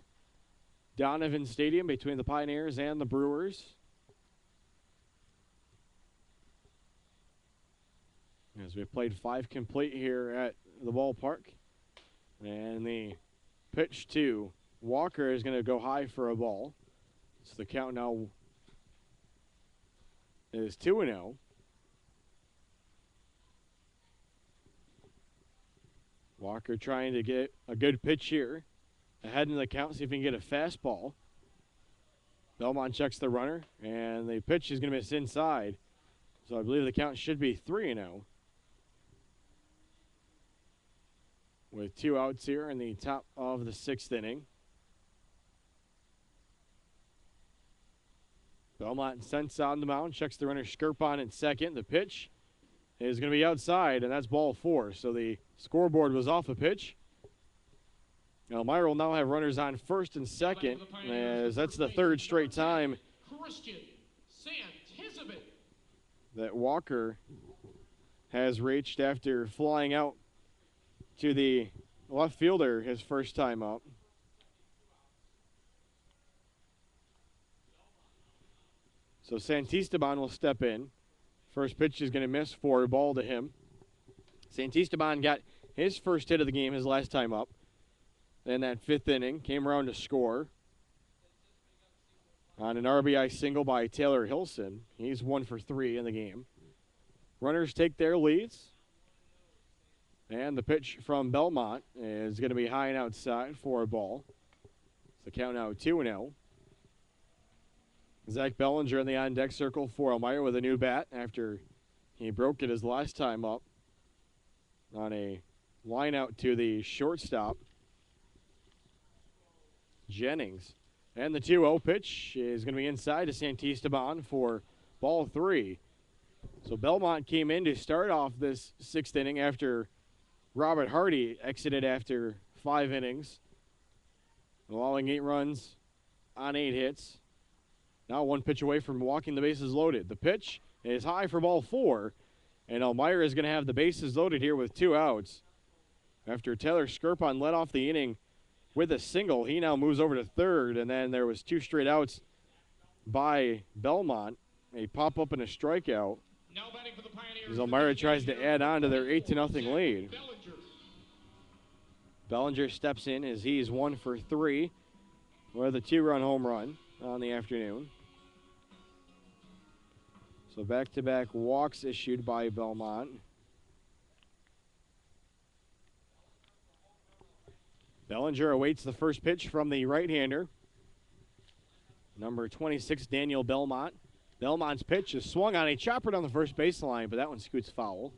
Donovan Stadium between the Pioneers and the Brewers. As we've played 5 complete here at the ballpark. And the pitch to Walker is going to go high for a ball. So the count now is 2-0. Walker trying to get a good pitch here. Ahead in the count, see if he can get a fastball. Belmont checks the runner, and the pitch is going to miss inside. So I believe the count should be 3-0. With 2 outs here in the top of the 6th inning. Belmont sends on the mound, checks the runner Skirpon in second. The pitch is going to be outside, and that's ball 4. So the scoreboard was off a pitch. Elmira will now have runners on first and second, as that's the third straight time that Walker has reached after flying out to the left fielder his first time up. So Santisteban will step in. First pitch is going to miss for a ball to him. Santisteban got his first hit of the game his last time up. In that fifth inning, came around to score on an RBI single by Taylor Hilson. He's 1 for 3 in the game. Runners take their leads. And the pitch from Belmont is going to be high and outside for a ball. The count now 2-0. Zach Bellinger in the on-deck circle for Elmira with a new bat after he broke it his last time up on a line out to the shortstop, Jennings. And the 2-0 pitch is going to be inside to Santisteban for ball 3. So Belmont came in to start off this sixth inning after Robert Hardy exited after 5 innings, allowing 8 runs on 8 hits. Now 1 pitch away from walking the bases loaded. The pitch is high for ball 4, and Elmira is going to have the bases loaded here with 2 outs. After Taylor Skirpon led off the inning with a single, he now moves over to third, and then there was 2 straight outs by Belmont, a pop-up and a strikeout, as Elmira tries to add on to their 8-0 lead. Bellinger steps in as he's 1 for 3 with a 2-run home run on the afternoon. So back-to-back walks issued by Belmont. Bellinger awaits the first pitch from the right-hander, number 26, Daniel Belmont. Belmont's pitch is swung on a chopper down the first baseline, but that one scoots foul.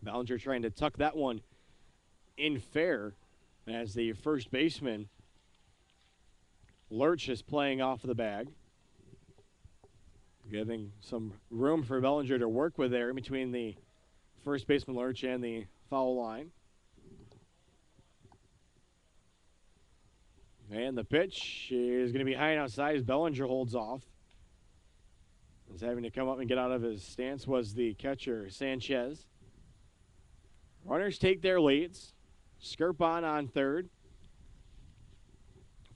Bellinger trying to tuck that one in fair as the first baseman, Lurch, is playing off the bag. Giving some room for Bellinger to work with there in between the first baseman Lurch and the foul line. And the pitch is going to be high and outside as Bellinger holds off. As having to come up and get out of his stance was the catcher, Sanchez. Runners take their leads. Skirpon on third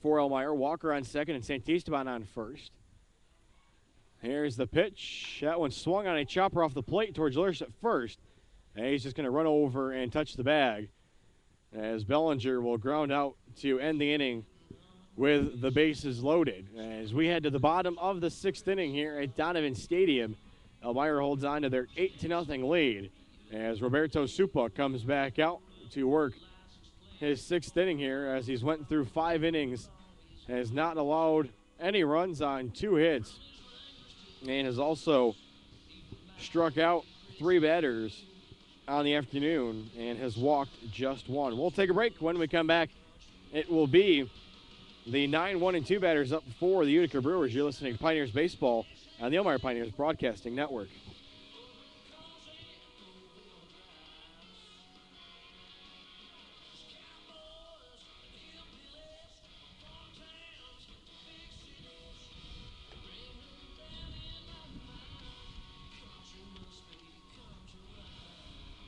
for Elmira. Walker on second and Santisteban on first. Here's the pitch. That one swung on a chopper off the plate towards Lurch at first. And he's just going to run over and touch the bag as Bellinger will ground out to end the inning with the bases loaded. As we head to the bottom of the 6th inning here at Donovan Stadium, Elmira holds on to their 8-0 lead as Roberto Supa comes back out to work his 6th inning here as he's went through 5 innings, has not allowed any runs on 2 hits, and has also struck out 3 batters on the afternoon and has walked just 1. We'll take a break. When we come back, it will be the 9-1-2 batters up for the Utica Brewers. You're listening to Pioneers Baseball on the Elmira Pioneers Broadcasting Network.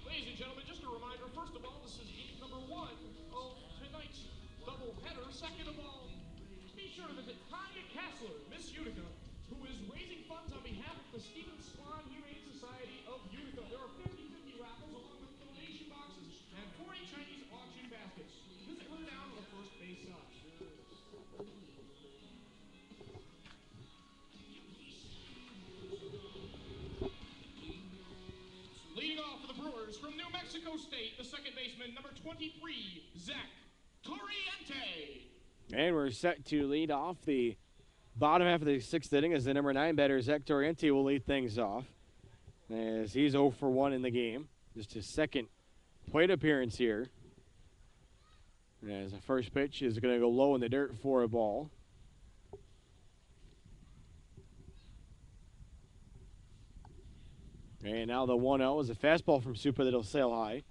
Ladies and gentlemen, just a reminder, first of all, this is game number 1 of tonight's doubleheader. Second of all, be sure to visit Tanya Kassler, Miss Utica, who is raising funds on behalf of the Stephen Swan Humane Society of Utica. There are 50-50 raffles along with donation boxes and 40 Chinese auction baskets. Visit her down on the first base side. Leading off for the Brewers from New Mexico State, the second baseman, number 23, Zach Torriente. And we're set to lead off the bottom half of the 6th inning as the number 9 batter, Zach Torriente, will lead things off as he's 0 for 1 in the game. Just his second plate appearance here. As the first pitch is going to go low in the dirt for a ball. And now the 1-0 is a fastball from Supa that'll sail high.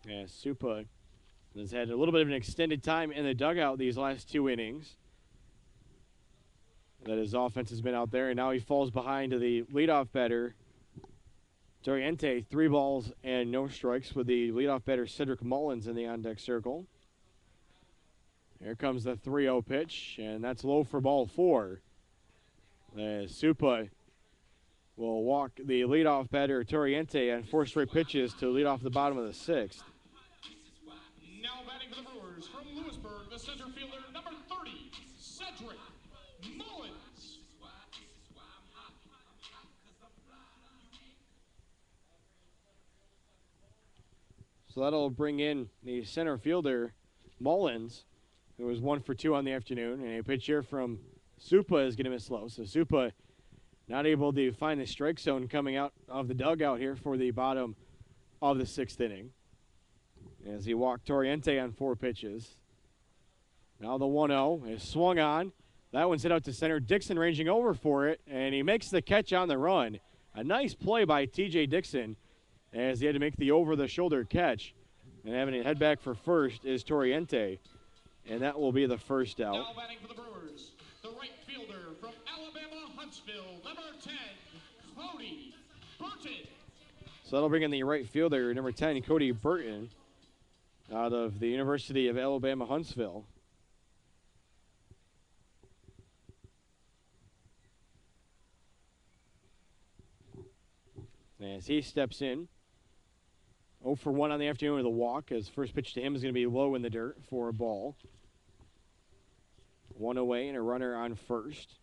Yeah, Supa has had a little bit of an extended time in the dugout these last 2 innings. That his offense has been out there, and now he falls behind to the leadoff batter, Toriente. 3 balls and no strikes with the leadoff batter, Cedric Mullins, in the on-deck circle. Here comes the 3-0 pitch, and that's low for ball 4. Supa will walk the leadoff batter, Toriente, on 4 straight pitches to lead off the bottom of the 6th. Now batting for the Brewers from Lewisburg, the center fielder, number 30, Cedric Mullins. So that'll bring in the center fielder, Mullins, who was 1 for 2 on the afternoon. And a pitch here from Supa is going to miss low. So Supa not able to find the strike zone coming out of the dugout here for the bottom of the 6th inning, as he walked Toriente on 4 pitches. Now the 1-0 is swung on. That one's hit out to center. Dixon ranging over for it, and he makes the catch on the run. A nice play by T.J. Dixon, as he had to make the over-the-shoulder catch. And having it head back for first is Toriente, and that will be the first out. Now batting for the Brewers, the right fielder from Alabama, Huntsville, number 10, Cody Burton. So that'll bring in the right fielder, number 10, Cody Burton, out of the University of Alabama, Huntsville. As he steps in, 0 for 1 on the afternoon with a walk. His first pitch to him is going to be low in the dirt for a ball. 1 away and a runner on first.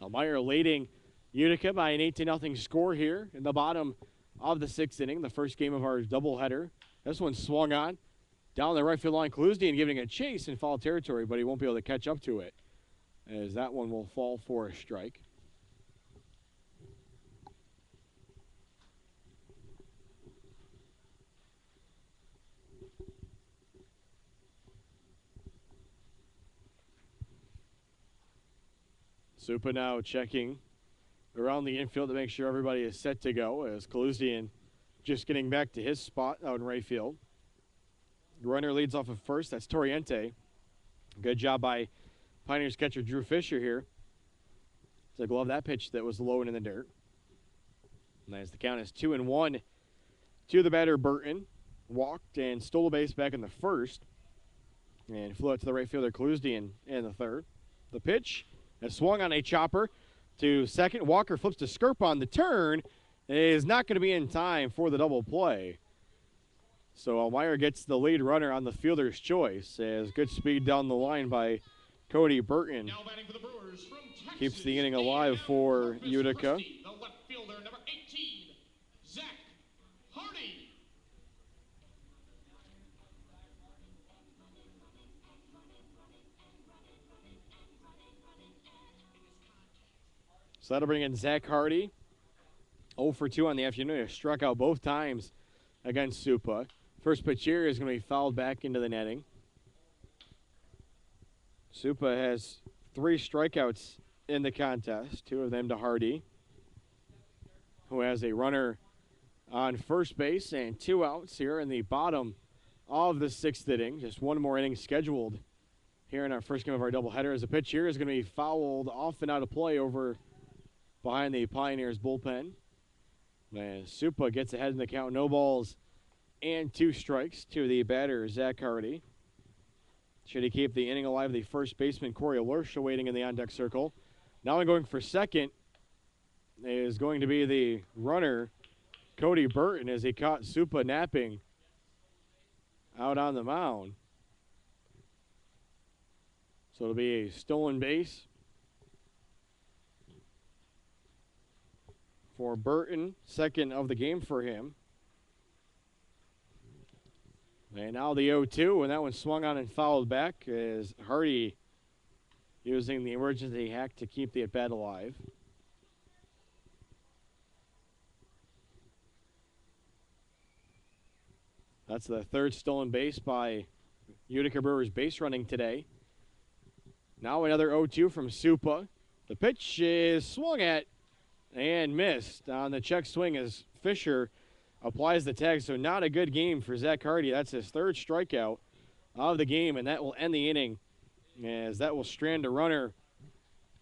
Elmira leading Utica by an 8-0 score here in the bottom of the 6th inning, the first game of our doubleheader. This one swung on down the right field line. Kaluzdian giving a chase in foul territory, but he won't be able to catch up to it, as that one will fall for a strike. Supa now checking around the infield to make sure everybody is set to go, as Kaluzdian just getting back to his spot out in right field. The runner leads off of first. That's Toriente. Good job by Pioneers catcher Drew Fisher here to glove that pitch that was low and in the dirt. And as the count is 2-1 to the batter, Burton walked and stole a base back in the first, and flew out to the right fielder Kaluzdian in the third. The pitch has swung on a chopper to second. Walker flips to Skirp on the turn. It is not going to be in time for the double play. So Elmira gets the lead runner on the fielder's choice, as good speed down the line by Cody Burton Now batting for the Brewers from Texas, keeps the inning alive for Corpus Utica. Christi, the left fielder, number 18, Zach Hardy. So that'll bring in Zach Hardy. 0 for 2 on the afternoon. He struck out both times against Supa. First pitch here is going to be fouled back into the netting. Supa has 3 strikeouts in the contest, 2 of them to Hardy, who has a runner on first base and 2 outs here in the bottom of the 6th inning. Just 1 more inning scheduled here in our first game of our doubleheader, as the pitch here is going to be fouled off and out of play over behind the Pioneers bullpen. And Supa gets ahead in the count. No balls and 2 strikes to the batter, Zach Hardy. Should he keep the inning alive, the first baseman, Corey Lersch, waiting in the on-deck circle. Now going for second is going to be the runner, Cody Burton, as he caught Supa napping out on the mound. So it'll be a stolen base for Burton, second of the game for him. And now the 0-2, and that one swung on and fouled back as Hardy using the emergency hack to keep the at-bat alive. That's the 3rd stolen base by Utica Brewers base running today. Now another 0-2 from Supa. The pitch is swung at and missed on the check swing as Fisher applies the tag. So not a good game for Zach Hardy. That's his third strikeout of the game, and that will end the inning, as that will strand a runner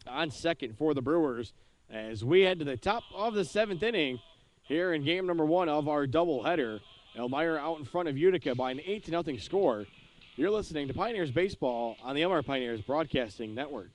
on second for the Brewers as we head to the top of the 7th inning here in game number 1 of our doubleheader. Elmira out in front of Utica by an 8-0 score. You're listening to Pioneers Baseball on the Elmira Pioneers Broadcasting Network.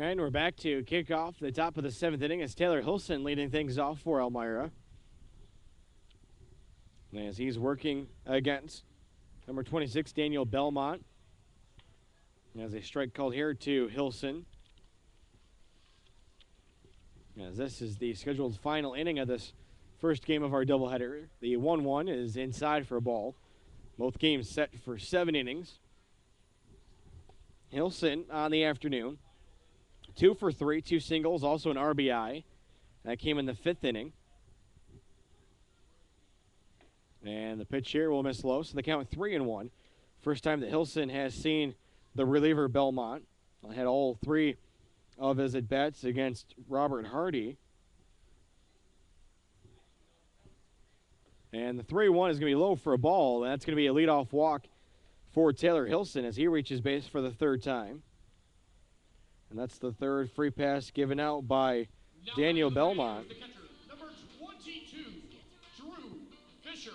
And we're back to kick off the top of the 7th inning as Taylor Hilson leading things off for Elmira. As he's working against number 26, Daniel Belmont. As a strike called here to Hilson. As this is the scheduled final inning of this first game of our doubleheader. The 1-1 is inside for a ball. Both games set for 7 innings. Hilson on the afternoon. 2 for 3, 2 singles, also an RBI. That came in the 5th inning. And the pitch here will miss low, so the count 3-1. First time that Hilson has seen the reliever Belmont. Had all 3 of his at-bats against Robert Hardy. And the 3-1 is going to be low for a ball. That's going to be a leadoff walk for Taylor Hilson as he reaches base for the 3rd time. And that's the 3rd free pass given out by Daniel Belmont. The catcher, number 22, Drew Fisher.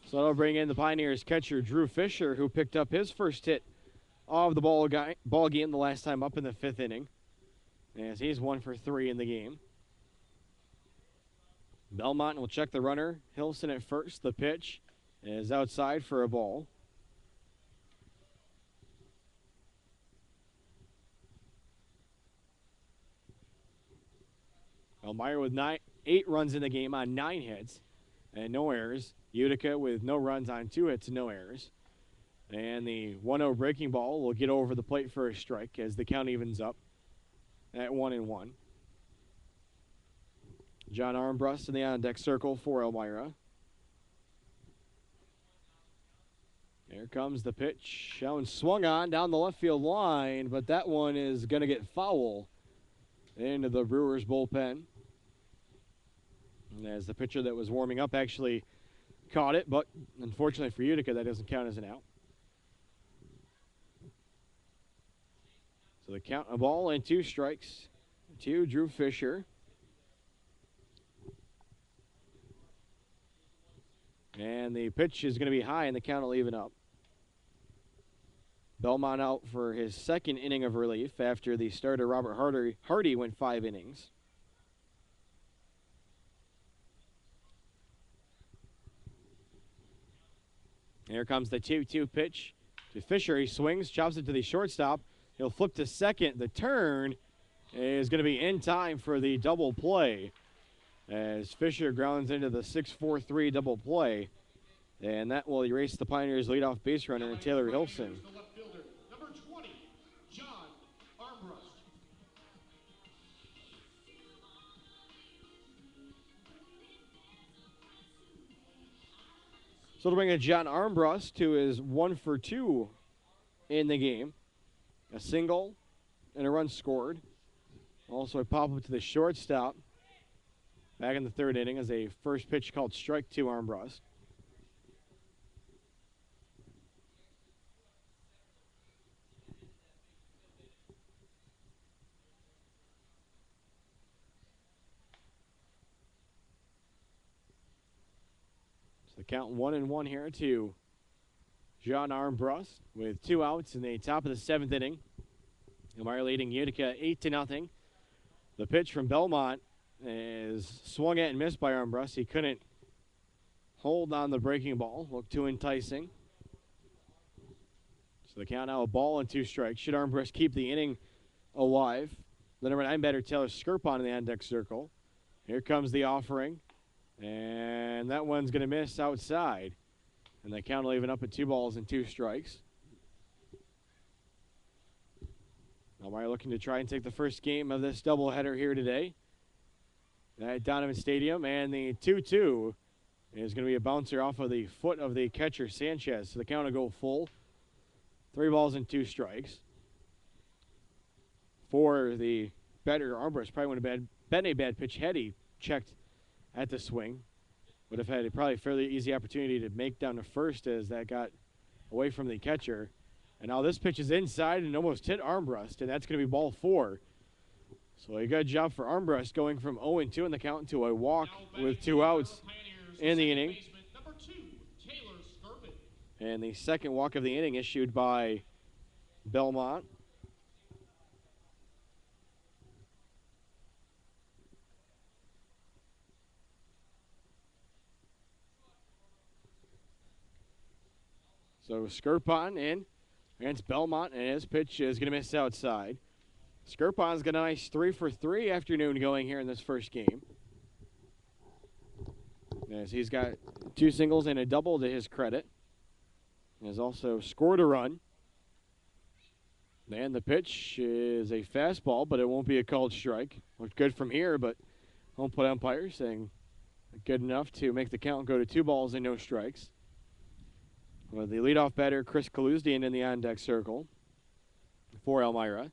So that'll bring in the Pioneers catcher, Drew Fisher, who picked up his first hit of the ball game the last time up in the 5th inning. As he's 1 for 3 in the game. Belmont will check the runner. Hilson at first. The pitch is outside for a ball. Elmira with 8 runs in the game on 9 hits and no errors. Utica with no runs on 2 hits and no errors. And the 1-0 breaking ball will get over the plate for a strike as the count evens up at 1-1. John Armbrust in the on-deck circle for Elmira. Here comes the pitch. Shown swung on down the left field line, but that one is going to get foul into the Brewers bullpen. And as the pitcher that was warming up actually caught it, but unfortunately for Utica, that doesn't count as an out. So the count, a ball and 2 strikes to Drew Fisher. And the pitch is going to be high, and the count will even up. Belmont out for his 2nd inning of relief after the starter Robert Hardy went 5 innings. Here comes the 2-2 pitch to Fisher. He swings, chops it to the shortstop. He'll flip to second. The turn is going to be in time for the double play as Fisher grounds into the 6-4-3 double play. And that will erase the Pioneers' leadoff base runner, Taylor Hilson. The left fielder, number 20, John Armbrust. So it'll bring a John Armbrust, who is 1 for 2 in the game. A single and a run scored. Also a pop-up to the shortstop back in the 3rd inning as a first pitch called strike to Armbrust. So the count 1-1 here to John Armbrust with 2 outs in the top of the 7th inning. Elmira leading Utica 8-0. The pitch from Belmont is swung at and missed by Armbrust. He couldn't hold on the breaking ball. Looked too enticing. So the count now a ball and 2 strikes. Should Armbrust keep the inning alive? The number 9 batter, Taylor Skirpon, in the on-deck circle. Here comes the offering. And that one's going to miss outside. And the count will even up at 2 balls and 2 strikes. Elmira looking to try and take the first game of this doubleheader here today at Donovan Stadium. And the 2-2 is going to be a bouncer off of the foot of the catcher, Sanchez. So the count will go full. 3 balls and 2 strikes. For the batter, Armbrust probably would have been a bad pitch had he checked at the swing. Would have had a probably fairly easy opportunity to make down to first as that got away from the catcher. And now this pitch is inside and almost hit Armbrust, and that's going to be ball 4. So a good job for Armbrust going from 0-2 in the count to a walk with 2 outs in the inning. And the second walk of the inning issued by Belmont. So Skirpon in against Belmont, and his pitch is going to miss outside. Skirpon's got a nice 3 for 3 afternoon going here in this first game. As he's got 2 singles and a double to his credit. He has also scored a run. And the pitch is a fastball, but it won't be a called strike. Looked good from here, but home plate umpire saying good enough to make the count go to 2 balls and no strikes. With the leadoff batter, Chris Kaluzdian, in the on-deck circle for Elmira.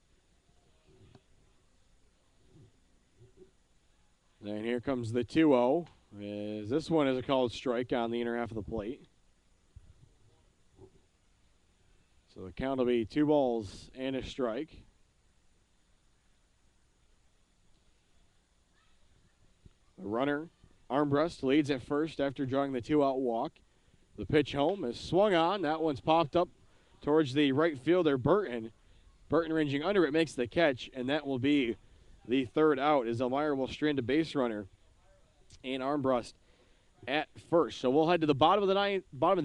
And here comes the 2-0. This one is a called strike on the inner half of the plate. So the count will be 2 balls and a strike. The runner, Armbrust, leads at first after drawing the 2-out walk. The pitch home is swung on. That one's popped up towards the right fielder, Burton. Burton ranging under it makes the catch, and that will be the 3rd out as Elmira will strand a base runner and Armbrust at first. So we'll head to the bottom of the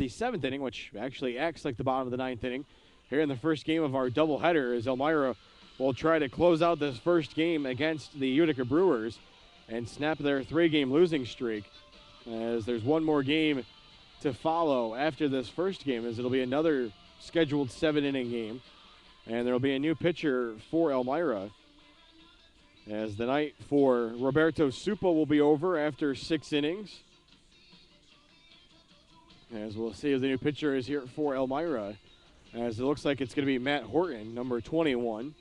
7th inning, which actually acts like the bottom of the 9th inning. Here in the first game of our doubleheader, as Elmira will try to close out this first game against the Utica Brewers and snap their 3-game losing streak. As there's one more game to follow after this first game, as it'll be another scheduled 7-inning game. And there will be a new pitcher for Elmira, as the night for Roberto Supa will be over after 6 innings. As we'll see if the new pitcher is here for Elmira, as it looks like it's going to be Matt Horton, number 21.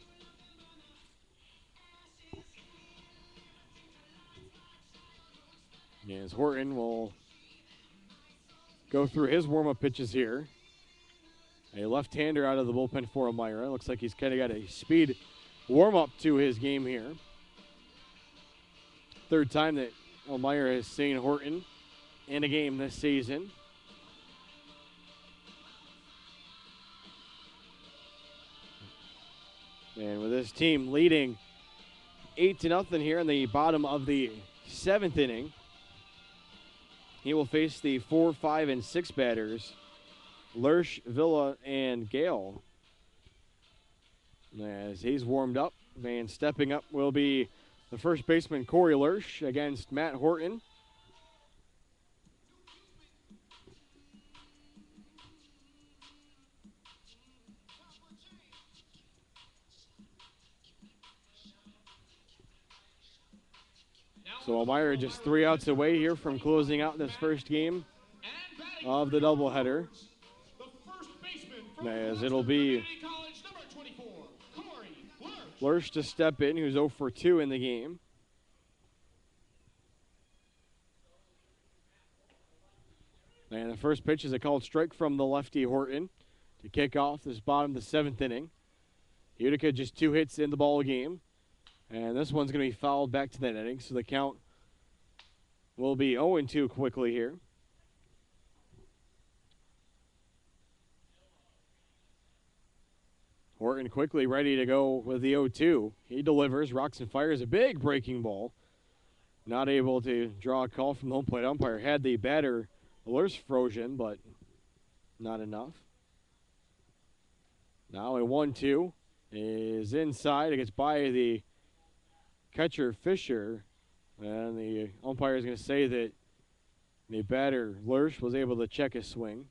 As Horton will go through his warm-up pitches here. A left-hander out of the bullpen for Elmira. Looks like he's kind of got a speed warm-up to his game here. 3rd time that Elmira has seen Horton in a game this season. And with this team leading 8-0 here in the bottom of the 7th inning, he will face the 4, 5, and 6 batters, Lersch, Villa, and Gale. As he's warmed up, and stepping up will be the first baseman, Corey Lersch, against Matt Horton. So Elmira just 3 outs away here from closing out this first game of the doubleheader, The first baseman from as it'll be Community College, number 24, Corey Lurch. Lurch to step in, who's 0 for 2 in the game. And the first pitch is a called strike from the lefty Horton to kick off this bottom of the 7th inning. Utica just 2 hits in the ball game, and this one's going to be fouled back to that inning, so the count will be 0-2 quickly here. Horton quickly ready to go with the 0-2. He delivers, rocks and fires a big breaking ball. Not able to draw a call from the home plate umpire. Had the batter Lurch frozen, but not enough. Now a 1-2 is inside. It gets by the catcher Fisher, and the umpire is going to say that the batter Lurch was able to check his swing.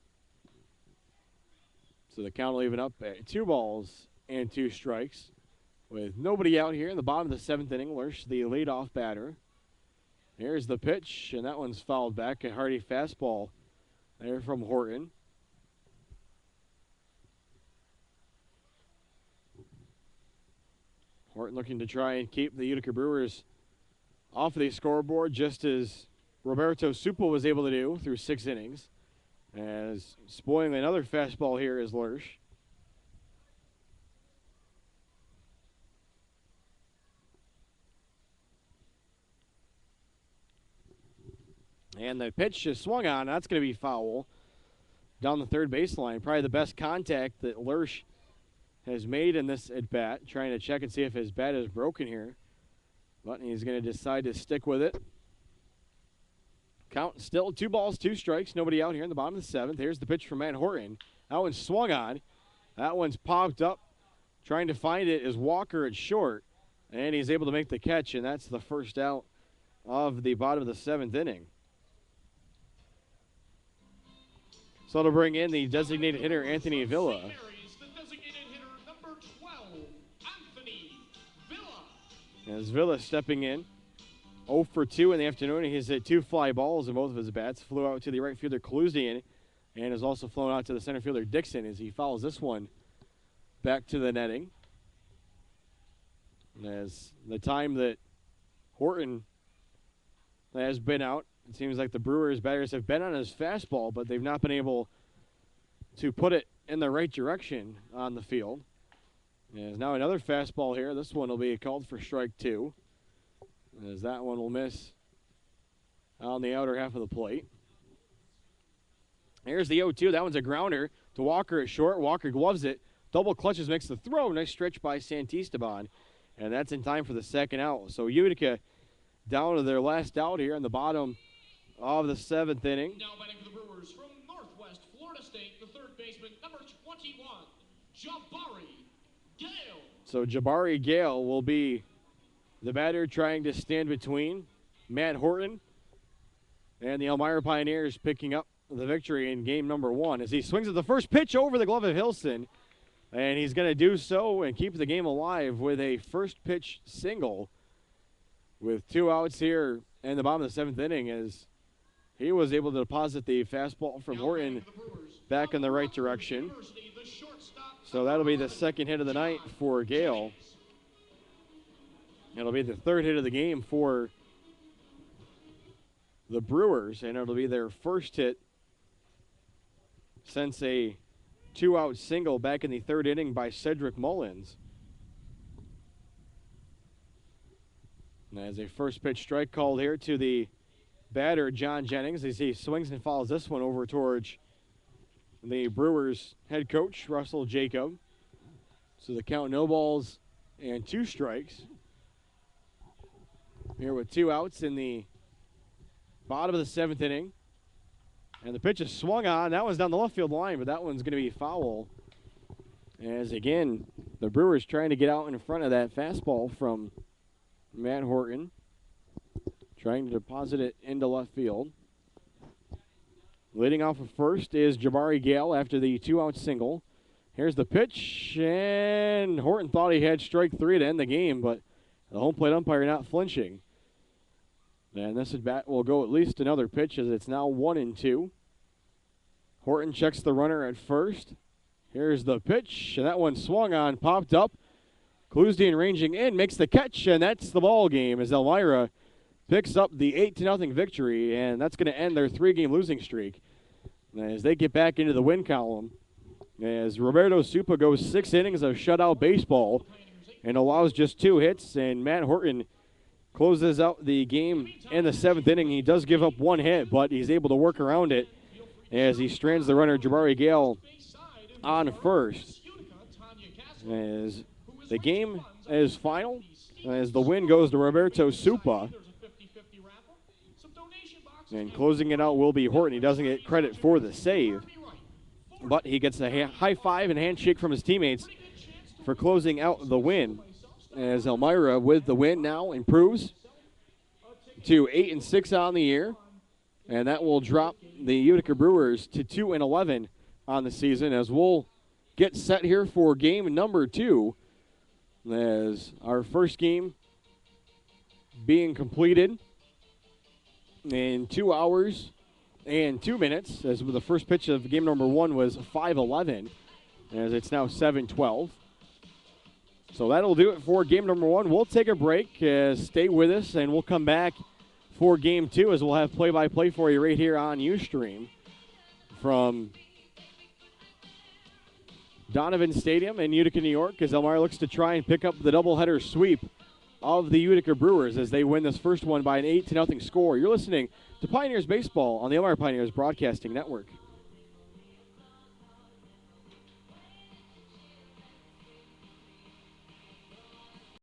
So the count will even up at 2 balls and 2 strikes. With nobody out here in the bottom of the 7th inning, Lurch, the leadoff batter. Here's the pitch, and that one's fouled back. A hearty fastball there from Horton. Horton looking to try and keep the Utica Brewers off of the scoreboard, just as Roberto Supo was able to do through 6 innings. As spoiling another fastball here is Lurch. And the pitch is swung on. That's going to be foul down the third baseline. Probably the best contact that Lurch has made in this at-bat. Trying to check and see if his bat is broken here. But he's going to decide to stick with it. Count still 2 balls, 2 strikes. Nobody out here in the bottom of the 7th. Here's the pitch from Matt Horton. That one's swung on. That one's popped up. Trying to find it is Walker at short. And he's able to make the catch, and that's the first out of the bottom of the 7th inning. So it'll bring in the designated hitter, Anthony Villa. The designated hitter, number 12, Anthony Villa. As Villa stepping in, 0 for 2 in the afternoon. He's hit 2 fly balls in both of his bats. Flew out to the right fielder, Clusian, and has also flown out to the center fielder, Dixon, as he follows this one back to the netting. As the time that Horton has been out, it seems like the Brewers batters have been on his fastball, but they've not been able to put it in the right direction on the field. There's now another fastball here. This one will be called for strike 2, as that one will miss on the outer half of the plate. Here's the 0-2. That one's a grounder to Walker at short. Walker gloves it. Double clutches, makes the throw. Nice stretch by Santisteban, and that's in time for the second out. So Utica down to their last out here in the bottom of the 7th inning. Now batting for the Brewers from Northwest Florida State, the third baseman, number 21, Jabari Gale. So Jabari Gale will be the batter trying to stand between Matt Horton and the Elmira Pioneers, picking up the victory in game number 1 as he swings at the first pitch over the glove of Hilson. And he's going to do so and keep the game alive with a first pitch single with 2 outs here in the bottom of the 7th inning, as he was able to deposit the fastball from Horton back in the right direction. So that'll be the second hit of the night for Gale. It'll be the 3rd hit of the game for the Brewers, and it'll be their first hit since a 2-out single back in the 3rd inning by Cedric Mullins. And as a first pitch strike called here to the batter, John Jennings, as he swings and follows this one over towards the Brewers head coach, Russell Jacob. So the count, no balls and 2 strikes. Here with 2 outs in the bottom of the 7th inning. And the pitch is swung on. That one's down the left field line, but that one's going to be foul. As again, the Brewers trying to get out in front of that fastball from Matt Horton, trying to deposit it into left field. Leading off of first is Jabari Gale after the 2-out single. Here's the pitch, and Horton thought he had strike 3 to end the game, but the home plate umpire not flinching. And this at bat will go at least another pitch, as it's now 1-2. Horton checks the runner at first. Here's the pitch, and that one swung on, popped up. Cluesdean ranging in, makes the catch, and that's the ball game as Elmira picks up the 8-0 victory, and that's going to end their 3-game losing streak as they get back into the win column. As Roberto Supa goes 6 innings of shutout baseball and allows just 2 hits, and Matt Horton closes out the game in the 7th inning. He does give up 1 hit, but he's able to work around it as he strands the runner Jabari Gale on first. As the game is final, as the win goes to Roberto Supa. And closing it out will be Horton. He doesn't get credit for the save, but he gets a high five and handshake from his teammates for closing out the win. As Elmira, with the win, now improves to 8-6 on the year, and that will drop the Utica Brewers to 2-11 on the season. As we'll get set here for game number 2, as our first game being completed in 2 hours and 2 minutes, as the first pitch of game number 1 was 5:11, as it's now 7:12. So that'll do it for game number 1. We'll take a break. Stay with us, and we'll come back for game 2 as we'll have play-by-play for you right here on Ustream from Donovan Stadium in Utica, New York, as Elmira looks to try and pick up the doubleheader sweep of the Utica Brewers as they win this first one by an 8-0 score. You're listening to Pioneers Baseball on the Elmira Pioneers Broadcasting Network.